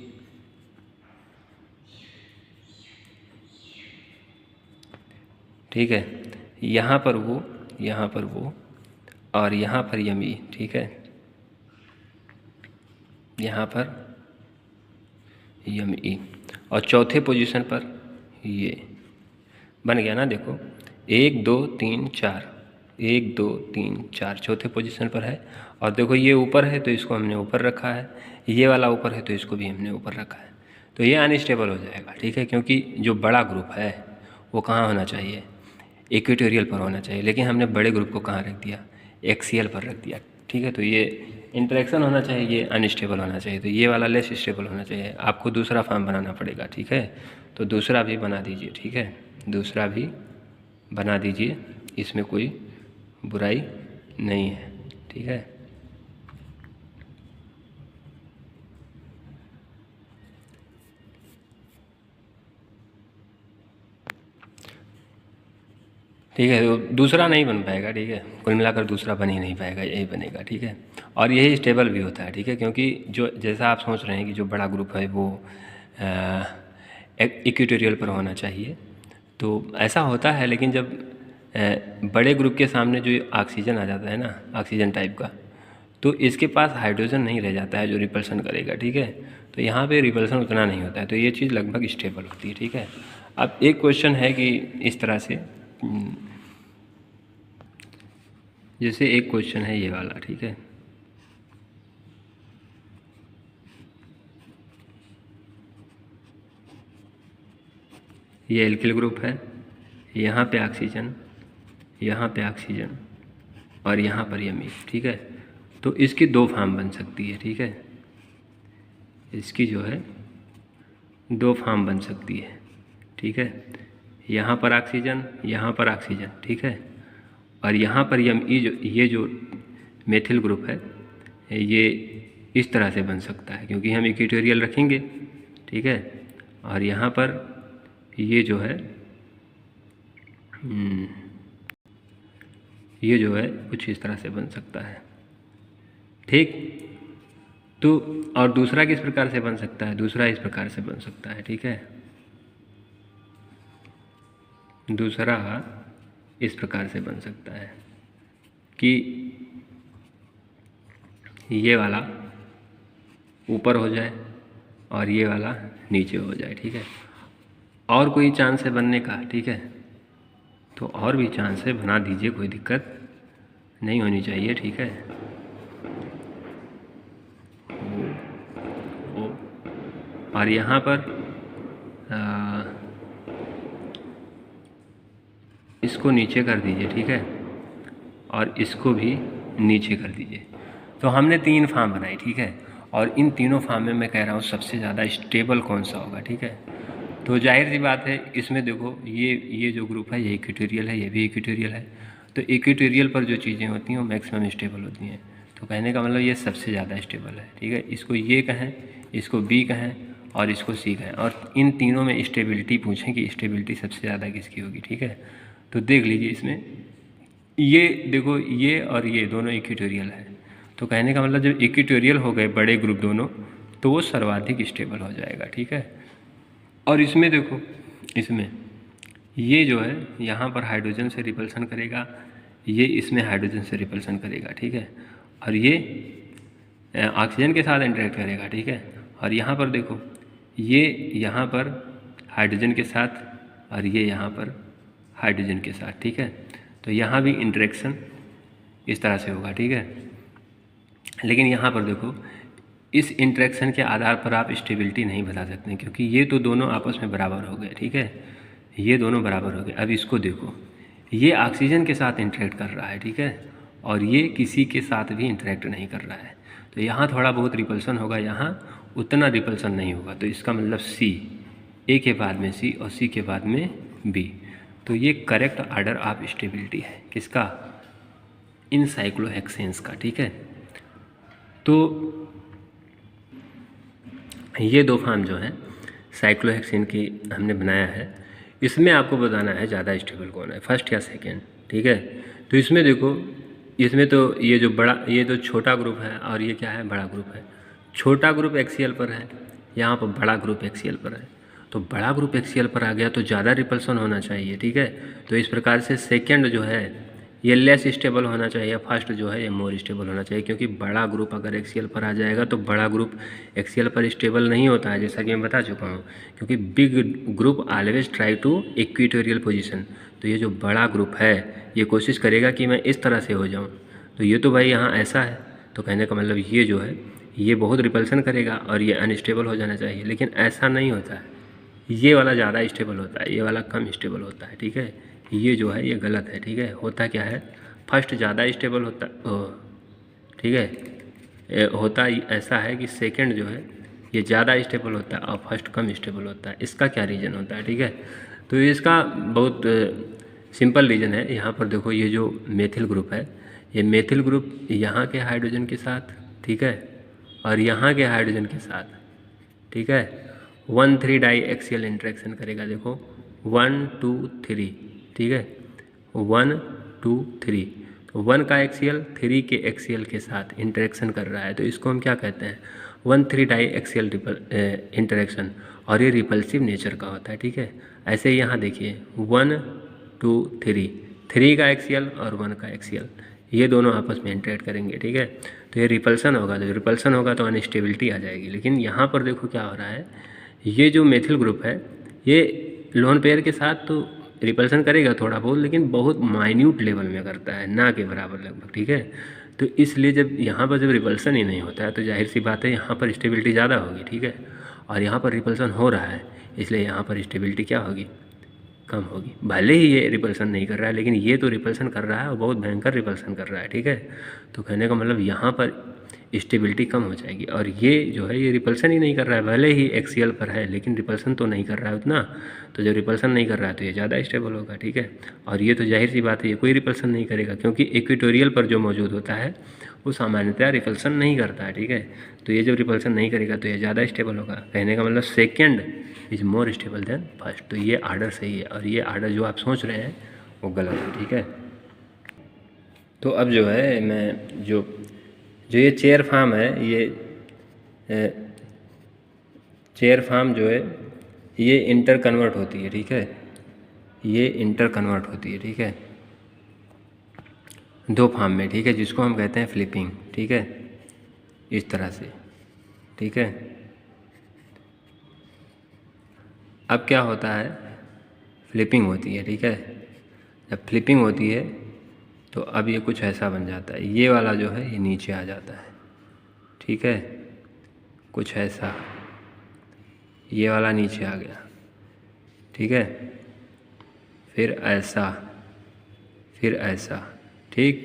A: ठीक है, यहाँ पर वो, यहाँ पर वो, और यहाँ पर यमी। ठीक है, यहाँ पर यमी, और चौथे पोजीशन पर ये बन गया ना। देखो 1 2 3 4, 1 2 3 4 चौथे पोजीशन पर है। और देखो ये ऊपर है तो इसको हमने ऊपर रखा है, ये वाला ऊपर है तो इसको भी हमने ऊपर रखा है। तो ये अनस्टेबल हो जाएगा। ठीक है, क्योंकि जो बड़ा ग्रुप है वो कहाँ होना चाहिए, इक्वेटोरियल पर होना चाहिए, लेकिन हमने बड़े ग्रुप को कहाँ रख दिया, एक्सियल पर रख दिया। ठीक है, तो ये इंटरेक्शन होना चाहिए, ये अनस्टेबल होना चाहिए, तो ये वाला लेस स्टेबल होना चाहिए। आपको दूसरा फॉर्म बनाना पड़ेगा। ठीक है, तो दूसरा भी बना दीजिए। ठीक है, दूसरा भी बना दीजिए, इसमें कोई बुराई नहीं है। ठीक है, ठीक है, तो दूसरा नहीं बन पाएगा। ठीक है, कुल मिलाकर दूसरा बन ही नहीं पाएगा, यही बनेगा। ठीक है, और यही स्टेबल भी होता है। ठीक है, क्योंकि जो जैसा आप सोच रहे हैं कि जो बड़ा ग्रुप है वो इक्वेटोरियल पर होना चाहिए, तो ऐसा होता है, लेकिन जब बड़े ग्रुप के सामने जो ऑक्सीजन आ जाता है ना, ऑक्सीजन टाइप का, तो इसके पास हाइड्रोजन नहीं रह जाता है जो रिपल्सन करेगा। ठीक है, तो यहाँ पे रिपल्सन उतना नहीं होता है, तो ये चीज़ लगभग स्टेबल होती है। ठीक है, अब एक क्वेश्चन है कि इस तरह से जैसे एक क्वेश्चन है ये वाला। ठीक है, ये एल्किल ग्रुप है, यहाँ पे ऑक्सीजन, यहाँ पे ऑक्सीजन, और यहाँ पर यमी। ठीक है, तो इसकी 2 फॉर्म बन सकती है। ठीक है, इसकी जो है 2 फॉर्म बन सकती है। ठीक है, यहाँ पर ऑक्सीजन, यहाँ पर ऑक्सीजन। ठीक है, और यहाँ पर ये जो मेथिल ग्रुप है ये इस तरह से बन सकता है, क्योंकि हम इक्वेटोरियल रखेंगे। ठीक है, और यहाँ पर ये जो है ये जो है कुछ इस तरह से बन सकता है। ठीक, तो और दूसरा किस प्रकार से बन सकता है, दूसरा इस प्रकार से बन सकता है। ठीक है, दूसरा इस प्रकार से बन सकता है कि ये वाला ऊपर हो जाए और ये वाला नीचे हो जाए। ठीक है, और कोई चांस है बनने का। ठीक है, तो और भी चांस है, बना दीजिए, कोई दिक्कत नहीं होनी चाहिए। ठीक है, और यहाँ पर इसको नीचे कर दीजिए। ठीक है, और इसको भी नीचे कर दीजिए। तो हमने 3 फॉर्म बनाई। ठीक है, और इन तीनों फॉर्म में मैं कह रहा हूँ सबसे ज़्यादा स्टेबल कौन सा होगा। ठीक है, तो जाहिर सी बात है, इसमें देखो ये जो ग्रुप है ये इक्वेटोरियल है, ये भी इक्वेटोरियल है, तो इक्वेटोरियल पर जो चीज़ें होती हैं वो मैक्सिमम स्टेबल होती हैं। तो कहने का मतलब ये सबसे ज़्यादा स्टेबल है। ठीक है, इसको ये कहें, इसको बी कहें, और इसको सी कहें, और इन तीनों में स्टेबिलिटी पूछें कि स्टेबिलिटी सबसे ज़्यादा किसकी होगी। ठीक है, तो देख लीजिए इसमें ये देखो, ये और ये दोनों इक्वेटोरियल है, तो कहने का मतलब जब इक्वेटोरियल हो गए बड़े ग्रुप दोनों, तो वो सर्वाधिक स्टेबल हो जाएगा, ठीक है। और इसमें देखो, इसमें ये जो है यहाँ पर हाइड्रोजन से रिपल्सन करेगा, ये इसमें हाइड्रोजन से रिपल्सन करेगा, ठीक है। और ये ऑक्सीजन के साथ इंटरेक्ट करेगा, ठीक है। और यहाँ पर देखो, ये यहाँ पर हाइड्रोजन के साथ और ये यहाँ पर हाइड्रोजन के साथ, ठीक है। तो यहाँ भी इंटरेक्शन इस तरह से होगा, ठीक है। लेकिन यहाँ पर देखो, इस इंटरेक्शन के आधार पर आप स्टेबिलिटी नहीं बता सकते, क्योंकि ये तो दोनों आपस में बराबर हो गए, ठीक है। ये दोनों बराबर हो गए। अब इसको देखो, ये ऑक्सीजन के साथ इंटरेक्ट कर रहा है, ठीक है, और ये किसी के साथ भी इंटरेक्ट नहीं कर रहा है। तो यहाँ थोड़ा बहुत रिपल्सन होगा, यहाँ उतना रिपल्सन नहीं होगा। तो इसका मतलब सी, ए के बाद में सी और सी के बाद में बी। तो ये करेक्ट ऑर्डर ऑफ स्टेबिलिटी है किसका? इन साइक्लोहेक्सेन्स का, ठीक है। तो ये दो फार्म जो है साइक्लोहेक्सेन की हमने बनाया है, इसमें आपको बताना है ज़्यादा स्टेबल कौन है, फर्स्ट या सेकेंड, ठीक है। तो इसमें देखो, इसमें तो ये जो बड़ा, ये तो छोटा ग्रुप है और ये क्या है, बड़ा ग्रुप है। छोटा ग्रुप एक्सीएल पर है, यहाँ पर बड़ा ग्रुप एक्सीएल पर है। तो बड़ा ग्रुप एक्सीएल पर आ गया तो ज़्यादा रिपल्सन होना चाहिए, ठीक है। तो इस प्रकार से सेकेंड जो है ये लेस स्टेबल होना चाहिए, फर्स्ट जो है ये मोर स्टेबल होना चाहिए, क्योंकि बड़ा ग्रुप अगर एक्सीएल पर आ जाएगा तो बड़ा ग्रुप एक्सीएल पर स्टेबल नहीं होता है, जैसा कि मैं बता चुका हूँ, क्योंकि big group always try to equatorial position. तो ये जो बड़ा ग्रुप है ये कोशिश करेगा कि मैं इस तरह से हो जाऊँ। तो ये तो भाई यहाँ ऐसा है, तो कहने का मतलब ये जो है ये बहुत रिपल्सन करेगा और ये अनस्टेबल हो जाना चाहिए, लेकिन ऐसा नहीं होता है। ये वाला ज़्यादा स्टेबल होता है, ये वाला कम स्टेबल होता है, ठीक है। ये जो है ये गलत है, ठीक है। होता क्या है, फर्स्ट ज़्यादा स्टेबल होता, ठीक है। होता ऐसा है कि सेकंड जो है ये ज़्यादा स्टेबल होता है और फर्स्ट कम स्टेबल होता है। इसका क्या रीज़न होता है, ठीक है। तो इसका बहुत सिंपल रीज़न है। यहाँ पर देखो, ये जो मेथिल ग्रुप है, ये मेथिल ग्रुप यहाँ के हाइड्रोजन के साथ, ठीक है, और यहाँ के हाइड्रोजन के साथ, ठीक है, 1,3 डाई एक्सियल इंटरेक्शन करेगा। देखो 1 2 3, ठीक है, 1 2 3। तो 1 का एक्सियल 3 के एक्सियल के साथ इंटरेक्शन कर रहा है, तो इसको हम क्या कहते हैं, 1,3 डाई एक्सियल इंटरेक्शन, और ये रिपल्सिव नेचर का होता है, ठीक है। ऐसे ही यहाँ देखिए 1 2 3, 3 का एक्सियल और 1 का एक्सियल, ये दोनों आपस में इंटरेक्ट करेंगे, ठीक है। तो ये रिपल्सन होगा, तो रिपल्सन होगा तो अनस्टेबिलिटी आ जाएगी। लेकिन यहाँ पर देखो क्या हो रहा है, ये जो मेथिल ग्रुप है ये लोन पेयर के साथ तो रिपल्सन करेगा थोड़ा बहुत, लेकिन बहुत माइन्यूट लेवल में करता है, ना के बराबर लगभग, ठीक है। तो इसलिए जब यहाँ पर जब रिपल्सन ही नहीं होता है तो जाहिर सी बात है यहाँ पर स्टेबिलिटी ज़्यादा होगी, ठीक है। और यहाँ पर रिपल्सन हो रहा है, इसलिए यहाँ पर स्टेबिलिटी क्या होगी, कम होगी। भले ही ये रिपल्सन नहीं कर रहा है, लेकिन ये तो रिपल्सन कर रहा है और बहुत भयंकर रिपल्सन कर रहा है, ठीक है। तो कहने का मतलब यहाँ पर स्टेबिलिटी कम हो जाएगी। और ये जो है ये रिपल्सन ही नहीं कर रहा है, भले ही एक्सीएल पर है लेकिन रिपल्सन तो नहीं कर रहा है उतना। तो जब रिपल्सन नहीं कर रहा है तो ये ज़्यादा स्टेबल होगा, ठीक है। और ये तो जाहिर सी बात है ये कोई रिपल्सन नहीं करेगा, क्योंकि इक्वेटोरियल पर जो मौजूद होता है वो सामान्यतः रिपल्सन नहीं करता है, ठीक है। तो ये जब रिपल्सन नहीं करेगा तो ये ज़्यादा स्टेबल होगा। कहने का मतलब second is more stable then first. तो ये आर्डर सही है, और ये आर्डर जो आप सोच रहे हैं वो गलत है, ठीक है। तो अब जो है मैं जो ये चेयर फार्म है, ये चेयर फार्म जो है ये इंटर कन्वर्ट होती है, ठीक है। ये इंटर कन्वर्ट होती है, ठीक है, दो फार्म में, ठीक है, जिसको हम कहते हैं फ्लिपिंग, ठीक है, इस तरह से, ठीक है। अब क्या होता है, फ्लिपिंग होती है, ठीक है। जब फ्लिपिंग होती है तो अब ये कुछ ऐसा बन जाता है, ये वाला जो है ये नीचे आ जाता है, ठीक है, कुछ ऐसा, ये वाला नीचे आ गया, ठीक है, फिर ऐसा, फिर ऐसा, ठीक,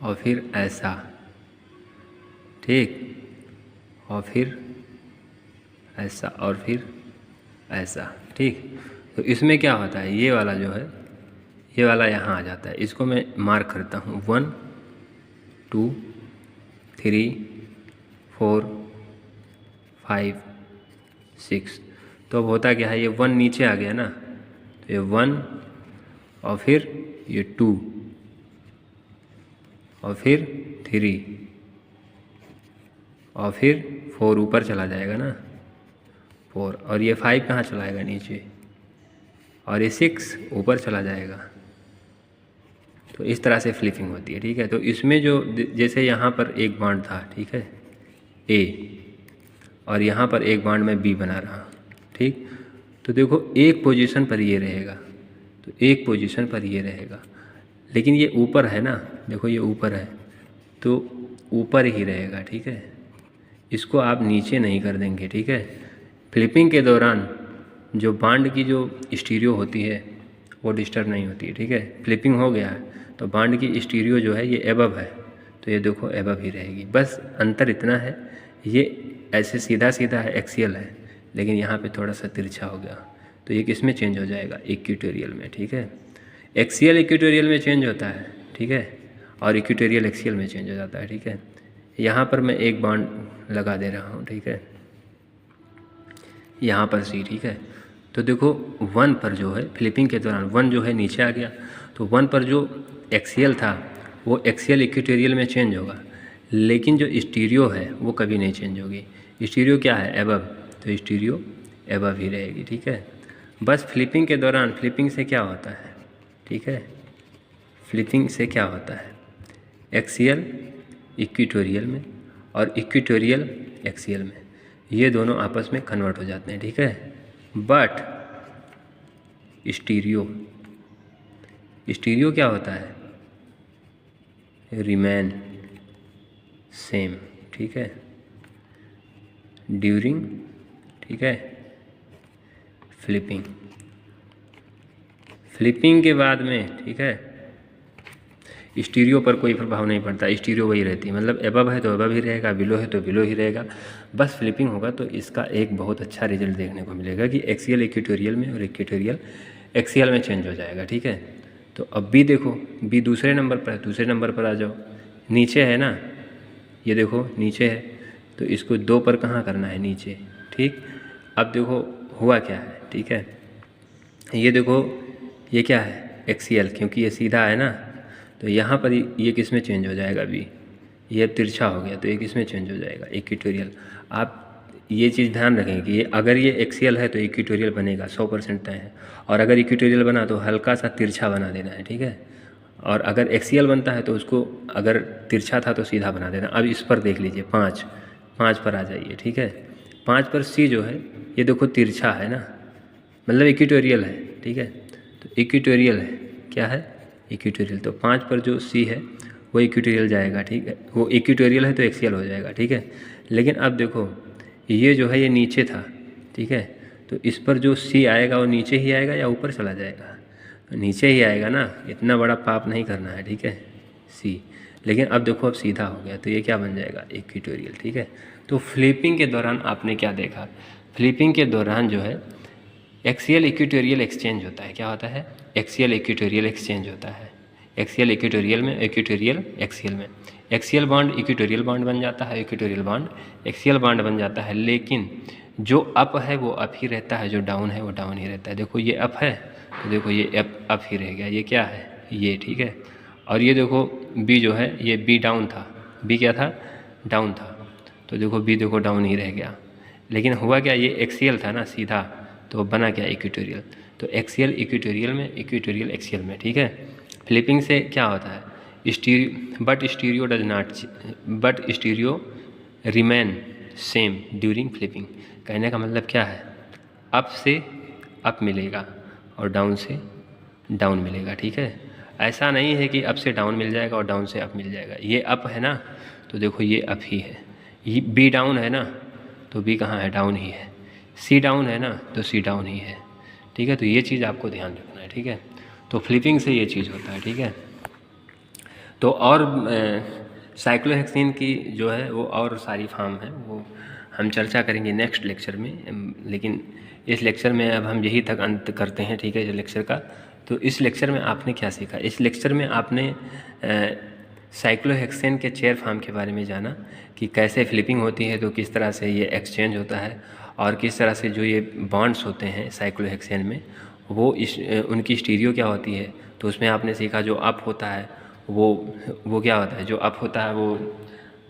A: और फिर ऐसा, ठीक, और फिर ऐसा, और फिर ऐसा, ठीक। तो इसमें क्या होता है, ये वाला जो है ये वाला यहाँ आ जाता है, इसको मैं मार्क करता हूँ 1 2 3 4 5 6। तो अब होता क्या है, ये 1 नीचे आ गया ना, तो ये 1 और फिर ये 2 और फिर 3 और फिर 4 ऊपर चला जाएगा ना, 4, और ये 5 कहाँ चलाएगा नीचे, और ये 6 ऊपर चला जाएगा। तो इस तरह से फ्लिपिंग होती है, ठीक है। तो इसमें जो जैसे यहाँ पर एक बॉन्ड था, ठीक है, ए, और यहाँ पर एक बॉन्ड में बी बना रहा, ठीक। तो देखो एक पोजीशन पर ये रहेगा, तो एक पोजीशन पर ये रहेगा, लेकिन ये ऊपर है ना, देखो ये ऊपर है तो ऊपर ही रहेगा, ठीक है। इसको आप नीचे नहीं कर देंगे, ठीक है। फ्लिपिंग के दौरान जो बॉन्ड की जो स्टीरियो होती है वो डिस्टर्ब नहीं होती है, ठीक है। फ्लिपिंग हो गया है तो बॉन्ड की स्टीरियो जो है ये एबव है, तो ये देखो एबव ही रहेगी। बस अंतर इतना है, ये ऐसे सीधा सीधा है, एक्सियल है, लेकिन यहाँ पे थोड़ा सा तिरछा हो गया, तो ये किस में चेंज हो जाएगा, इक्वेटोरियल में, ठीक है। एक्सियल इक्वेटोरियल में चेंज होता है, ठीक है, और इक्वेटोरियल एक्सियल में चेंज हो जाता है, ठीक है। यहाँ पर मैं एक बॉन्ड लगा दे रहा हूँ, ठीक है, यहाँ पर सी, ठीक है। तो देखो 1 पर जो है फ्लिपिंग के दौरान 1 जो है नीचे आ गया, तो 1 पर जो एक्सियल था वो एक्सियल इक्वेटोरियल में चेंज होगा, लेकिन जो स्टीरियो है वो कभी नहीं चेंज होगी। स्टीरियो क्या है, एबव, तो स्टीरियो एबव ही रहेगी, ठीक है। बस फ्लिपिंग के दौरान फ्लिपिंग से क्या होता है, ठीक है, फ्लिपिंग से क्या होता है, एक्सियल इक्वेटोरियल में और इक्वेटोरियल एक्सियल में ये दोनों आपस में कन्वर्ट हो जाते हैं, ठीक है। बट स्टीरियो, स्टीरियो क्या होता है, रिमेन सेम, ठीक है, ड्यूरिंग, ठीक है, फ्लिपिंग। फ्लिपिंग के बाद में, ठीक है, स्टीरियो पर कोई प्रभाव नहीं पड़ता, स्टीरियो वही रहती है, मतलब एबव है तो एबव ही रहेगा, बिलो है तो बिलो ही रहेगा। बस फ्लिपिंग होगा तो इसका एक बहुत अच्छा रिजल्ट देखने को मिलेगा कि एक्सियल इक्वेटोरियल में और इक्वेटोरियल एक्सियल में चेंज हो जाएगा, ठीक है। तो अब बी देखो, बी दूसरे नंबर पर है, दूसरे नंबर पर आ जाओ, नीचे है ना, ये देखो नीचे है, तो इसको 2 पर कहाँ करना है, नीचे, ठीक। अब देखो हुआ क्या है, ठीक है, ये देखो ये क्या है, एक्सियल, क्योंकि ये सीधा है ना, तो यहाँ पर ये किस में चेंज हो जाएगा, अभी ये तिरछा हो गया तो ये किस में चेंज हो जाएगा, इक्वेटोरियल। आप ये चीज़ ध्यान रखें कि ये अगर ये एक्सियल है तो इक्वेटोरियल बनेगा, 100% तय है, और अगर इक्वेटोरियल बना तो हल्का सा तिरछा बना देना है, ठीक है। और अगर एक्सियल बनता है तो उसको अगर तिरछा था तो सीधा बना देना। अब इस पर देख लीजिए, 5 पर आ जाइए, ठीक है। 5 पर सी जो है ये देखो तिरछा है ना, मतलब इक्वेटोरियल है, ठीक है, तो इक्वेटोरियल है, क्या है, इक्वेटोरियल। तो 5 पर जो सी है वो इक्वेटोरियल जाएगा, ठीक है, वो इक्वेटोरियल है तो एक्सियल हो जाएगा, ठीक है। लेकिन अब देखो ये जो है ये नीचे था, ठीक है, तो इस पर जो सी आएगा वो नीचे ही आएगा या ऊपर चला जाएगा, तो नीचे ही आएगा ना, इतना बड़ा पाप नहीं करना है, ठीक है, सी। लेकिन अब देखो अब सीधा हो गया तो ये क्या बन जाएगा, इक्वेटोरियल, ठीक है। तो फ्लिपिंग के दौरान आपने क्या देखा, फ्लिपिंग के दौरान जो है एक्सियल इक्वेटोरियल एक्सचेंज होता है, क्या होता है, एक्सियल इक्वेटोरियल एक्सचेंज होता है, एक्सियल इक्वेटोरियल में, इक्वेटोरियल एक्सियल में। एक्सियल बॉन्ड इक्वेटोरियल बॉन्ड बन जाता है, इक्वेटोरियल बॉन्ड एक्सियल बॉन्ड बन जाता है, लेकिन जो अप है वो अप ही रहता है, जो डाउन है वो डाउन ही रहता है। देखो ये अप है तो देखो ये अप ही रह गया, ये क्या है, ये, ठीक है। और ये देखो बी जो है ये बी डाउन था, बी क्या था, डाउन था, तो देखो बी देखो डाउन ही रह गया। लेकिन हुआ क्या, ये एक्सियल था ना सीधा, तो बना क्या, इक्वेटोरियल। तो एक्सियल इक्वेटोरियल में, इक्वेटोरियल एक्सियल में, ठीक है। फ्लिपिंग से क्या होता है, but stereo does not, but stereo remain same during flipping. कहने का मतलब क्या है, अप से अप मिलेगा और डाउन से डाउन मिलेगा, ठीक है। ऐसा नहीं है कि अप से डाउन मिल जाएगा और डाउन से अप मिल जाएगा। ये अप है ना तो देखो ये अप ही है, ये बी डाउन है ना तो बी कहाँ है, डाउन ही है, सी डाउन है ना तो सी डाउन ही है, ठीक है। तो ये चीज़ आपको ध्यान रखना है, ठीक है। तो फ्लिपिंग से ये चीज़ होता है, ठीक है। तो और साइक्लोहेक्सीन की जो है वो और सारी फॉर्म है, वो हम चर्चा करेंगे नेक्स्ट लेक्चर में, लेकिन इस लेक्चर में अब हम यही तक अंत करते हैं, ठीक है, इस लेक्चर का। तो इस लेक्चर में आपने क्या सीखा, इस लेक्चर में आपने साइक्लोहेक्सेन के चेयर फॉर्म के बारे में जाना कि कैसे फ्लिपिंग होती है, तो किस तरह से ये एक्सचेंज होता है, और किस तरह से जो ये बॉन्ड्स होते हैं साइक्लोहेक्सेन में वो उनकी स्टीरियो क्या होती है। तो उसमें आपने सीखा जो अप होता है वो क्या होता है, जो अप होता है वो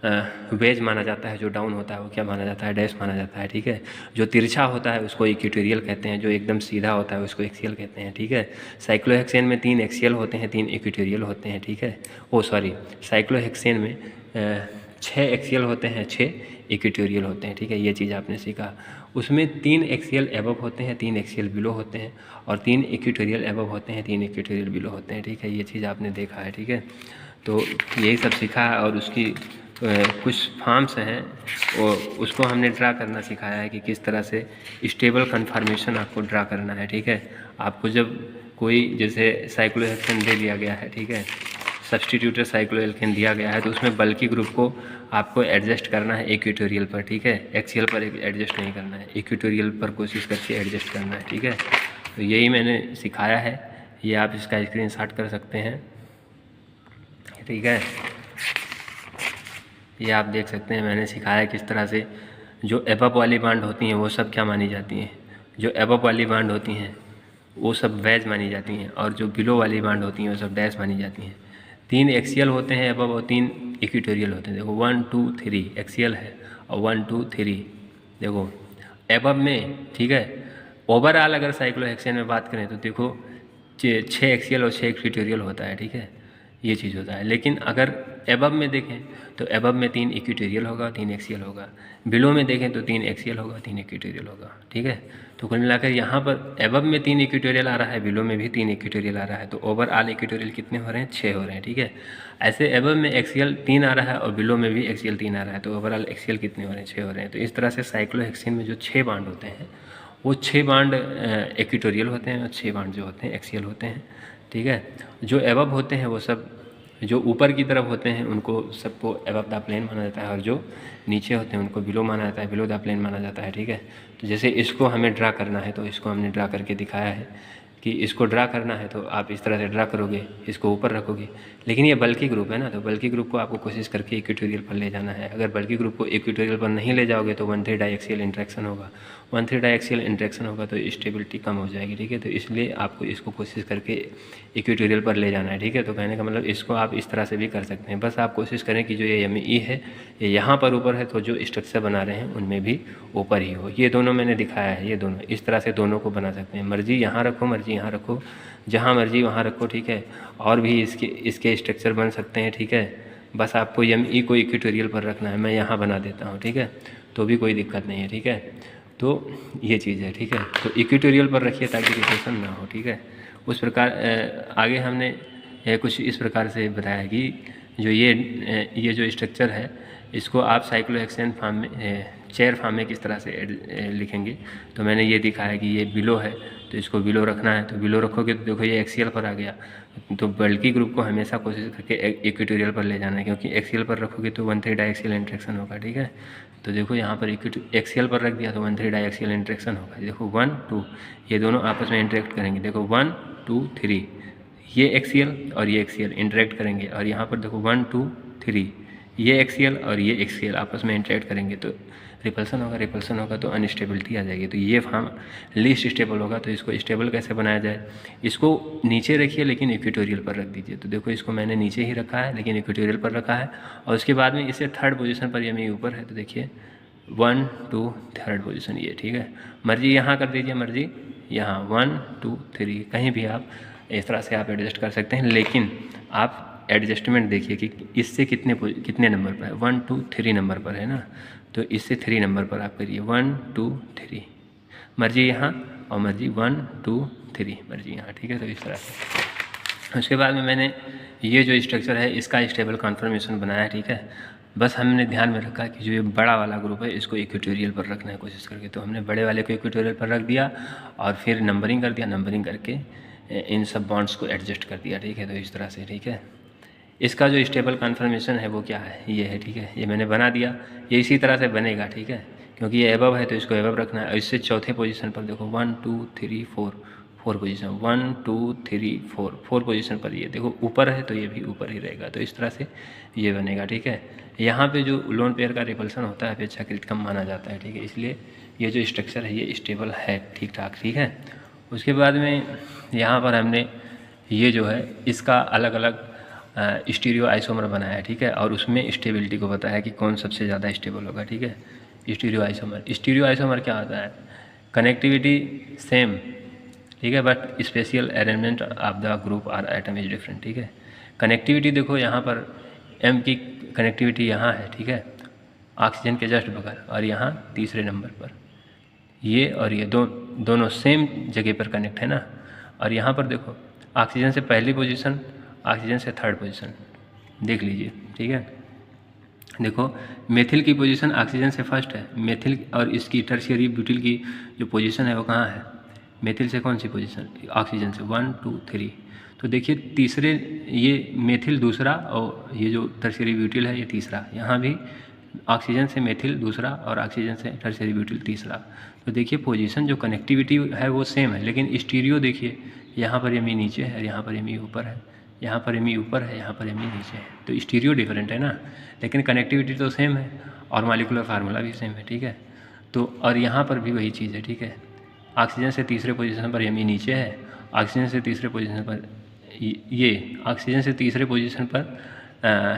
A: वेज माना जाता है, जो डाउन होता है वो क्या माना जाता है, डैश माना जाता है, ठीक है। जो तिरछा होता है उसको इक्वेटोरियल कहते हैं, जो एकदम सीधा होता है उसको एक्सियल कहते हैं, ठीक है। साइक्लोहेक्सेन में 3 एक्सियल होते हैं, 3 इक्वेटोरियल होते हैं, ठीक है। साइक्लोहेक्सेन में 6 एक्सियल होते हैं, 6 इक्वेटोरियल होते हैं, ठीक है। ये चीज़ आपने सीखा। उसमें 3 एक्सियल एबव होते हैं, 3 एक्सियल बिलो होते हैं, और 3 इक्वेटोरियल एबव होते हैं, 3 इक्वेटोरियल बिलो होते हैं, ठीक है। ये चीज़ आपने देखा है, ठीक है। तो यही सब सीखा है, और उसकी कुछ फॉर्म्स हैं वो उसको हमने ड्रा करना सिखाया है कि किस तरह से स्टेबल कन्फर्मेशन आपको ड्रा करना है, ठीक है। आपको जब कोई जैसे साइक्लोहेक्सेन दे दिया गया है, ठीक है, सब्सटीट्यूटेड साइक्लोएल्केन दिया गया है, तो उसमें बल्कि ग्रुप को आपको एडजस्ट करना है इक्वेटोरियल पर, ठीक है। एक्सियल पर एडजस्ट नहीं करना है, इक्वेटोरियल पर कोशिश करके एडजस्ट करना है, ठीक है। तो यही मैंने सिखाया है, ये आप इसका स्क्रीनशॉट कर सकते हैं, ठीक है। ये आप देख सकते हैं मैंने सिखाया किस तरह से जो एबव वाली बांड होती हैं वो सब क्या मानी जाती हैं, जो एबव वाली बांड होती हैं वो सब वेज मानी जाती हैं, और जो बिलो वाली बांड होती हैं वो सब डैश मानी जाती हैं। 3 एक्सियल होते हैं एबव और 3 इक्वेटोरियल होते हैं। देखो 1 2 3 एक्सियल है, और 1 2 3 देखो एबव में, ठीक है। ओवरऑल अगर साइक्लोहेक्सेन में बात करें तो देखो 6 एक्सियल और 6 इक्वेटोरियल होता है, ठीक है। ये चीज़ होता है। लेकिन अगर एबव में देखें तो एबव में 3 इक्वेटोरियल होगा, 3 एक्सियल होगा। बिलो में देखें तो 3 एक्सियल होगा, 3 इक्वेटोरियल होगा, ठीक है। तो कुल मिलाकर यहाँ पर एबव में 3 इक्वेटोरियल आ रहा है, बिलो में भी 3 इक्वेटोरियल आ रहा है, तो ओवरऑल इक्वेटोरियल कितने हो रहे हैं, 6 हो रहे हैं, ठीक है। ऐसे एबव में एक्सियल 3 आ रहा है और बिलो में भी एक्सियल 3 आ रहा है, तो ओवरऑल एक्सियल कितने हो रहे हैं, 6 हो रहे हैं। तो इस तरह से साइक्लोहेक्सेन में जो 6 बांड होते हैं वो 6 बांड इक्वेटोरियल होते हैं, और 6 बांड जो होते हैं एक्सियल होते हैं, ठीक है। जो एबव होते हैं वो सब जो ऊपर की तरफ होते हैं उनको सबको एबव द प्लेन माना जाता है, और जो नीचे होते हैं उनको बिलो माना जाता है, बिलो द प्लेन माना जाता है, ठीक है। तो जैसे इसको हमें ड्रा करना है तो इसको हमने ड्रा करके दिखाया है कि इसको ड्रा करना है तो आप इस तरह से ड्रा करोगे, इसको ऊपर रखोगे। लेकिन ये बल्कि ग्रुप है ना, तो बल्कि ग्रुप को आपको कोशिश करके इक्वेटोरियल पर ले जाना है। अगर बल्कि ग्रुप को इक्वेटोरियल पर नहीं ले जाओगे तो 1,3 डाइएक्सियल इंटरेक्शन होगा, 1,3 डाइएक्सियल इंटरेक्शन होगा तो स्टेबिलिटी कम हो जाएगी, ठीक है। तो इसलिए आपको इसको कोशिश करके इक्वेटोरियल पर ले जाना है, ठीक है। तो कहने का मतलब इसको आप इस तरह से भी कर सकते हैं। बस आप कोशिश करें कि जो ये ME है ये यहाँ पर ऊपर है, तो जो स्ट्रक्चर बना रहे हैं उनमें भी ऊपर ही हो। ये दोनों मैंने दिखाया है, ये दोनों इस तरह से दोनों को बना सकते हैं। मर्जी यहाँ रखो, मर्जी यहाँ रखो, जहाँ मर्जी वहाँ रखो, ठीक है। और भी इसके स्ट्रक्चर बन सकते हैं, ठीक है। बस आपको ME को इक्वेटोरियल पर रखना है, मैं यहाँ बना देता हूँ, ठीक है, तो भी कोई दिक्कत नहीं है, ठीक है। तो ये चीज़ है, ठीक है। तो इक्वेटोरियल पर रखिए ताकि रिफ्लेक्शन ना हो, ठीक है। उस प्रकार आगे हमने कुछ इस प्रकार से बताया कि जो ये जो स्ट्रक्चर है इसको आप साइक्लोहेक्सेन फॉर्म में चेयर फॉर्म में किस तरह से लिखेंगे। तो मैंने ये दिखाया कि ये बिलो है तो इसको बिलो रखना है, तो बिलो रखोगे तो देखो ये एक्सियल पर आ गया। तो बल्कि ग्रुप को हमेशा कोशिश करके इक्वेटोरियल पर ले जाना है, क्योंकि एक्सियल पर रखोगे तो 1,3 डाइएक्सियल इंटरेक्शन होगा, ठीक है। तो देखो यहाँ पर एक्सियल पर रख दिया तो 1,3 डाइएक्सियल इंटरेक्शन होगा। देखो 1 2 ये दोनों आपस में इंटरेक्ट करेंगे। देखो 1 2 3 ये एक्सियल और ये एक्सियल इंटरेक्ट करेंगे, और यहाँ पर देखो 1 2 3 ये एक्सियल और ये एक्सियल आपस में इंटरेक्ट करेंगे तो रिपल्सन होगा, रिपल्सन होगा तो अनस्टेबिलिटी आ जाएगी। तो ये फॉर्म लीस्ट स्टेबल होगा। तो इसको स्टेबल कैसे बनाया जाए, इसको नीचे रखिए लेकिन इक्वेटोरियल पर रख दीजिए। तो देखो इसको मैंने नीचे ही रखा है लेकिन इक्वेटोरियल पर रखा है, और उसके बाद में इसे 3rd पोजीशन पर ये ऊपर है। तो देखिए 1 2 3rd पोजीशन ये, ठीक है। मर्जी यहाँ कर दीजिए, मर्जी यहाँ 1 2 3 कहीं भी आप इस तरह से आप एडजस्ट कर सकते हैं। लेकिन आप एडजस्टमेंट देखिए कि इससे कितने नंबर पर है, 1 2 3 नंबर पर है ना, तो इससे 3 नंबर पर आप करिए 1 2 3 मर्जी यहाँ, और मर्जी 1 2 3 मर्जी यहाँ, ठीक है। तो इस तरह से उसके बाद में मैंने ये जो स्ट्रक्चर है इसका स्टेबल कन्फर्मेशन बनाया है, ठीक है। बस हमने ध्यान में रखा कि जो ये बड़ा वाला ग्रुप है इसको इक्वेटोरियल पर रखना है कोशिश करके। तो हमने बड़े वाले को इक्वेटोरियल पर रख दिया और फिर नंबरिंग कर दिया, नंबरिंग करके इन सब बॉन्ड्स को एडजस्ट कर दिया, ठीक है। तो इस तरह से, ठीक है। इसका जो स्टेबल कन्फर्मेशन है वो क्या है, ये है, ठीक है। ये मैंने बना दिया, ये इसी तरह से बनेगा, ठीक है, क्योंकि ये एबव है तो इसको एबव रखना है। और इससे चौथे पोजीशन पर देखो 1 2 3 4 पोजीशन, 1 2 3 4 पोजीशन पर ये देखो ऊपर है तो ये भी ऊपर ही रहेगा। तो इस तरह से ये बनेगा, ठीक है। यहाँ पे जो लोन पेयर का रिपल्सन होता है अपेक्षाकृत कम माना जाता है, ठीक है। इसलिए ये जो स्ट्रक्चर है ये स्टेबल है, ठीक ठाक, ठीक है। उसके बाद में यहाँ पर हमने ये जो है इसका अलग अलग स्टीरियो आइसोमर बनाया है, ठीक है, और उसमें स्टेबिलिटी को बताया कि कौन सबसे ज़्यादा स्टेबल होगा, ठीक है। स्टीरियो आइसोमर क्या होता है? कनेक्टिविटी सेम, ठीक है, but special arrangement of the group और एटम इज डिफरेंट, ठीक है। कनेक्टिविटी देखो यहाँ पर M की कनेक्टिविटी यहाँ है, ठीक है, ऑक्सीजन के जस्ट बगल, और यहाँ तीसरे नंबर पर ये और ये दोनों सेम जगह पर कनेक्ट है ना। और यहाँ पर देखो ऑक्सीजन से पहली पोजीशन, ऑक्सीजन से थर्ड पोजीशन, देख लीजिए, ठीक है। देखो मेथिल की पोजीशन ऑक्सीजन से फर्स्ट है, मेथिल, और इसकी टर्शियरी ब्यूटिल की जो पोजीशन है वो कहाँ है? मेथिल से कौन सी पोजीशन? ऑक्सीजन से 1 2 3। तो देखिए तीसरे, ये मेथिल दूसरा और ये जो टर्शियरी ब्यूटिल है ये तीसरा, यहाँ भी ऑक्सीजन से मेथिल दूसरा और ऑक्सीजन से टर्शियरी ब्यूटिल तीसरा। तो देखिए पोजीशन जो कनेक्टिविटी है वो सेम है, लेकिन स्टीरियो देखिए यहाँ पर Mi नीचे है, यहाँ पर Mi ऊपर है, यहाँ पर Mi ऊपर है, यहाँ पर Mi नीचे है, तो स्टीरियो डिफरेंट है ना, लेकिन कनेक्टिविटी तो सेम है और मॉलिक्यूलर फार्मूला भी सेम है, ठीक है। तो और यहाँ पर भी वही चीज़ है, ठीक है। ऑक्सीजन से तीसरे पोजीशन पर Mi नीचे है, ऑक्सीजन से तीसरे पोजीशन पर ये ऑक्सीजन से तीसरे पोजीशन पर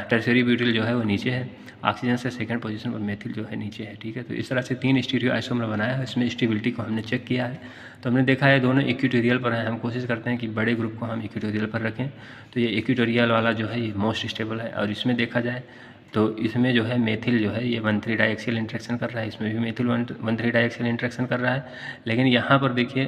A: टर्शियरी ब्यूटिल जो है वो नीचे है, ऑक्सीजन से सेकंड पोजीशन पर मेथिल जो है नीचे है, ठीक है। तो इस तरह से 3 स्टीरियो आइसोमर बनाया है, इसमें स्टेबिलिटी को हमने चेक किया है, तो हमने देखा है दोनों इक्वेटोरियल पर हैं। हम कोशिश करते हैं कि बड़े ग्रुप को हम इक्वेटोरियल पर रखें, तो ये इक्वेटोरियल वाला जो है ये मोस्ट स्टेबल है। और इसमें देखा जाए तो इसमें जो है मेथिल जो है ये 1,3 डाइएक्सियल इंट्रैक्शन कर रहा है, इसमें भी मेथिल 1,3 डाइएक्सियल इंट्रैक्शन कर रहा है, लेकिन यहाँ पर देखिए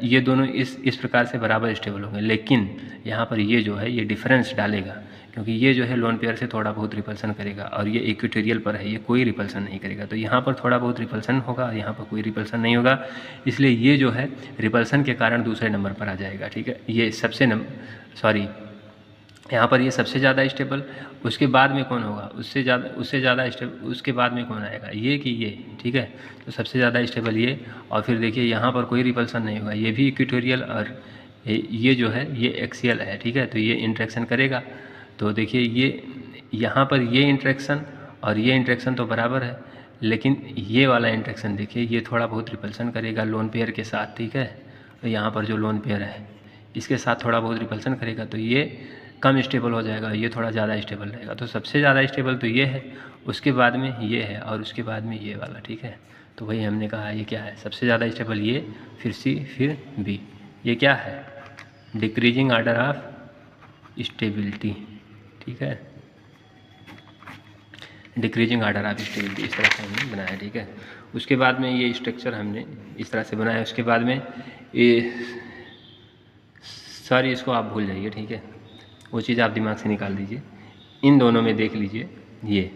A: ये दोनों इस प्रकार से बराबर स्टेबल होंगे, लेकिन यहाँ पर ये जो है ये डिफरेंस डालेगा, क्योंकि ये जो है लोन पेयर से थोड़ा बहुत रिपल्सन करेगा और ये इक्वेटोरियल पर है, ये कोई रिपल्सन नहीं करेगा। तो यहाँ पर थोड़ा बहुत रिपल्सन होगा और यहाँ पर कोई रिपल्सन नहीं होगा, इसलिए ये जो है रिपल्सन के कारण दूसरे नंबर पर आ जाएगा, ठीक है। ये यहाँ पर ये सबसे ज़्यादा स्टेबल, उसके बाद में कौन होगा? उससे ज़्यादा स्टेबल, उसके बाद में कौन आएगा? ये कि ये, ठीक है। तो सबसे ज़्यादा स्टेबल ये, और फिर देखिए यहाँ पर कोई रिपल्सन नहीं होगा, ये भी इक्वेटोरियल और ये जो है ये एक्सियल है, ठीक है। तो ये इंट्रैक्शन करेगा, तो देखिए ये यहाँ पर ये इंट्रैक्शन और ये इंट्रैक्शन तो बराबर है, लेकिन ये वाला इंट्रैक्शन देखिए ये थोड़ा बहुत रिपल्सन करेगा लोन पेयर के साथ, ठीक है। तो यहाँ पर जो लोन पेयर है इसके साथ थोड़ा बहुत रिपल्सन करेगा, तो ये कम स्टेबल हो जाएगा, ये थोड़ा ज़्यादा स्टेबल रहेगा। तो सबसे ज़्यादा स्टेबल तो ये है, उसके बाद में ये है और उसके बाद में ये वाला, ठीक है। तो वही हमने कहा ये क्या है? सबसे ज़्यादा स्टेबल ये, फिर C, फिर B। ये क्या है? डिक्रीजिंग ऑर्डर ऑफ स्टेबिलिटी, ठीक है, डिक्रीजिंग ऑर्डर ऑफ स्टेबिलिटी, इस तरह से हमने बनाया, ठीक है। उसके बाद में ये स्ट्रक्चर हमने इस तरह से बनाया। उसके बाद में ये सॉरी इसको आप भूल जाइए, ठीक है, वो चीज़ आप दिमाग से निकाल दीजिए। इन दोनों में देख लीजिए, ये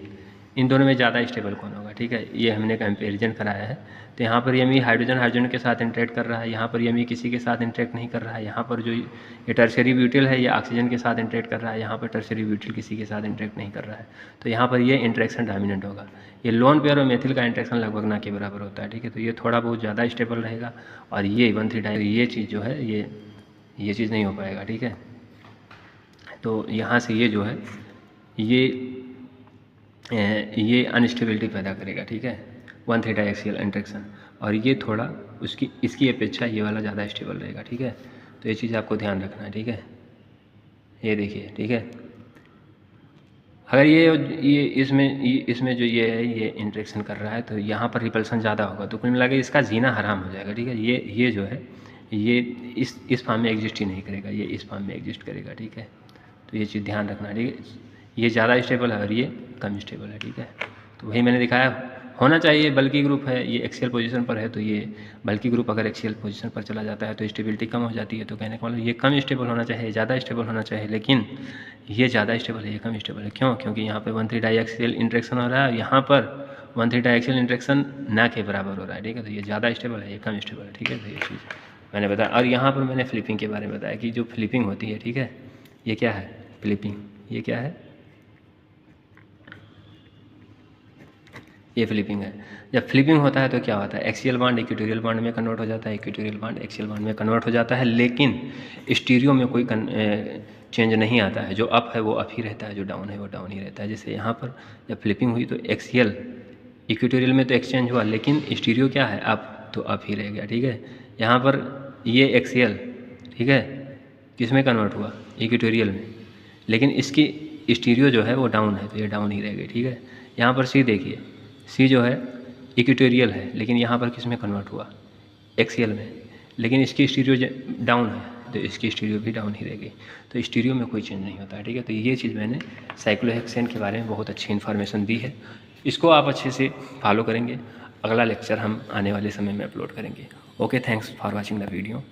A: इन दोनों में ज़्यादा स्टेबल कौन होगा, ठीक है। ये हमने कंपेरिजन कराया है। तो यहाँ पर Mi हाइड्रोजन के साथ इंटरेक्ट कर रहा है, यहाँ पर Mi किसी के साथ इंटरेक्ट नहीं कर रहा है। यहाँ पर जो ये टर्शियरी ब्यूटिल है ये ऑक्सीजन के साथ इंटरेक्ट कर रहा है, यहाँ पर टर्शियरी ब्यूटिल किसी के साथ इंटरेक्ट नहीं कर रहा है। तो यहाँ पर ये इंटरेक्शन डोमिनेंट होगा। ये लोन पेयर और मेथिल का इंटरेक्शन लगभग ना के बराबर होता है, ठीक है। तो ये थोड़ा बहुत ज़्यादा स्टेबल रहेगा, और ये 1,3 ये चीज़ जो है ये चीज़ नहीं हो पाएगा, ठीक है। तो यहाँ से ये जो है ये अनस्टेबिलिटी पैदा करेगा, ठीक है, 1,3 डाइएक्सियल इंटरेक्शन, और ये थोड़ा इसकी अपेक्षा ये वाला ज़्यादा स्टेबल रहेगा, ठीक है। तो ये चीज़ आपको ध्यान रखना है, ठीक है। ये देखिए, ठीक है, अगर ये इसमें जो ये है ये इंटरेक्शन कर रहा है तो यहाँ पर रिपल्सन ज़्यादा होगा, तो कुल मिला के इसका जीना हराम हो जाएगा, ठीक है। ये जो है ये इस फॉर्म में एग्जिस्ट ही नहीं करेगा, ये इस फॉर्म में एग्जिस्ट करेगा, ठीक है। तो ये चीज़ ध्यान रखना, ठीक है। ये ज़्यादा स्टेबल है और ये कम स्टेबल है, ठीक है। तो वही मैंने दिखाया, होना चाहिए बल्कि ग्रुप है, ये एक्सियल पोजीशन पर है, तो ये बल्कि ग्रुप अगर एक्सियल पोजीशन पर चला जाता है तो स्टेबिलिटी कम हो जाती है। तो कहने का मतलब ये कम स्टेबल होना चाहिए, ज़्यादा स्टेबल होना चाहिए, लेकिन ये ज़्यादा स्टेबल है, ये कम स्टेबल है। क्यों? क्योंकि यहाँ पे 1,3 डाइएक्सियल इंटरेक्शन हो रहा है, यहाँ पर 1,3 डाइएक्सियल इंटरेक्शन ना के बराबर हो रहा है, ठीक है। तो ये ज़्यादा स्टेबल है, ये कम स्टेबल है, ठीक है। तो ये चीज़ मैंने बताया। और यहाँ पर मैंने फ्लिपिंग के बारे में बताया कि जो फ्लिपिंग होती है, ठीक है, ये क्या है? फ्लिपिंग, ये क्या है? ये फ्लिपिंग है। जब फ्लिपिंग होता है तो क्या होता है? एक्सियल बॉन्ड इक्वेटोरियल बॉन्ड में कन्वर्ट हो जाता है, इक्वेटोरियल बॉन्ड एक्सियल बॉन्ड में कन्वर्ट हो जाता है, लेकिन स्टीरियो में कोई चेंज नहीं आता है। जो अप है वो अप ही रहता है, जो डाउन है वो डाउन ही रहता है। जैसे यहाँ पर जब फ्लिपिंग हुई तो एक्सियल इक्वेटोरियल में तो एक्सचेंज हुआ, लेकिन स्टीरियो क्या है? अप, तो अप ही रह गया, ठीक है। यहाँ पर ये एक्सियल, ठीक है, किस में कन्वर्ट हुआ? इक्वेटोरियल में। लेकिन इसकी स्टीरियो जो है वो डाउन है, तो ये डाउन ही रहेगी, ठीक है। यहाँ पर सी देखिए, सी जो है इक्वेटोरियल है, लेकिन यहाँ पर किस में कन्वर्ट हुआ, एक्सियल में, लेकिन इसकी स्टीरियो डाउन है, तो इसकी स्टीरियो भी डाउन ही रहेगी। तो स्टीरियो में कोई चेंज नहीं होता है, ठीक है। तो ये चीज़ मैंने साइक्लोहेक्सेन के बारे में बहुत अच्छी इन्फॉर्मेशन दी है, इसको आप अच्छे से फॉलो करेंगे। अगला लेक्चर हम आने वाले समय में अपलोड करेंगे। Okay, thanks for watching the video.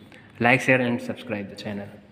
A: Like share and subscribe the channel.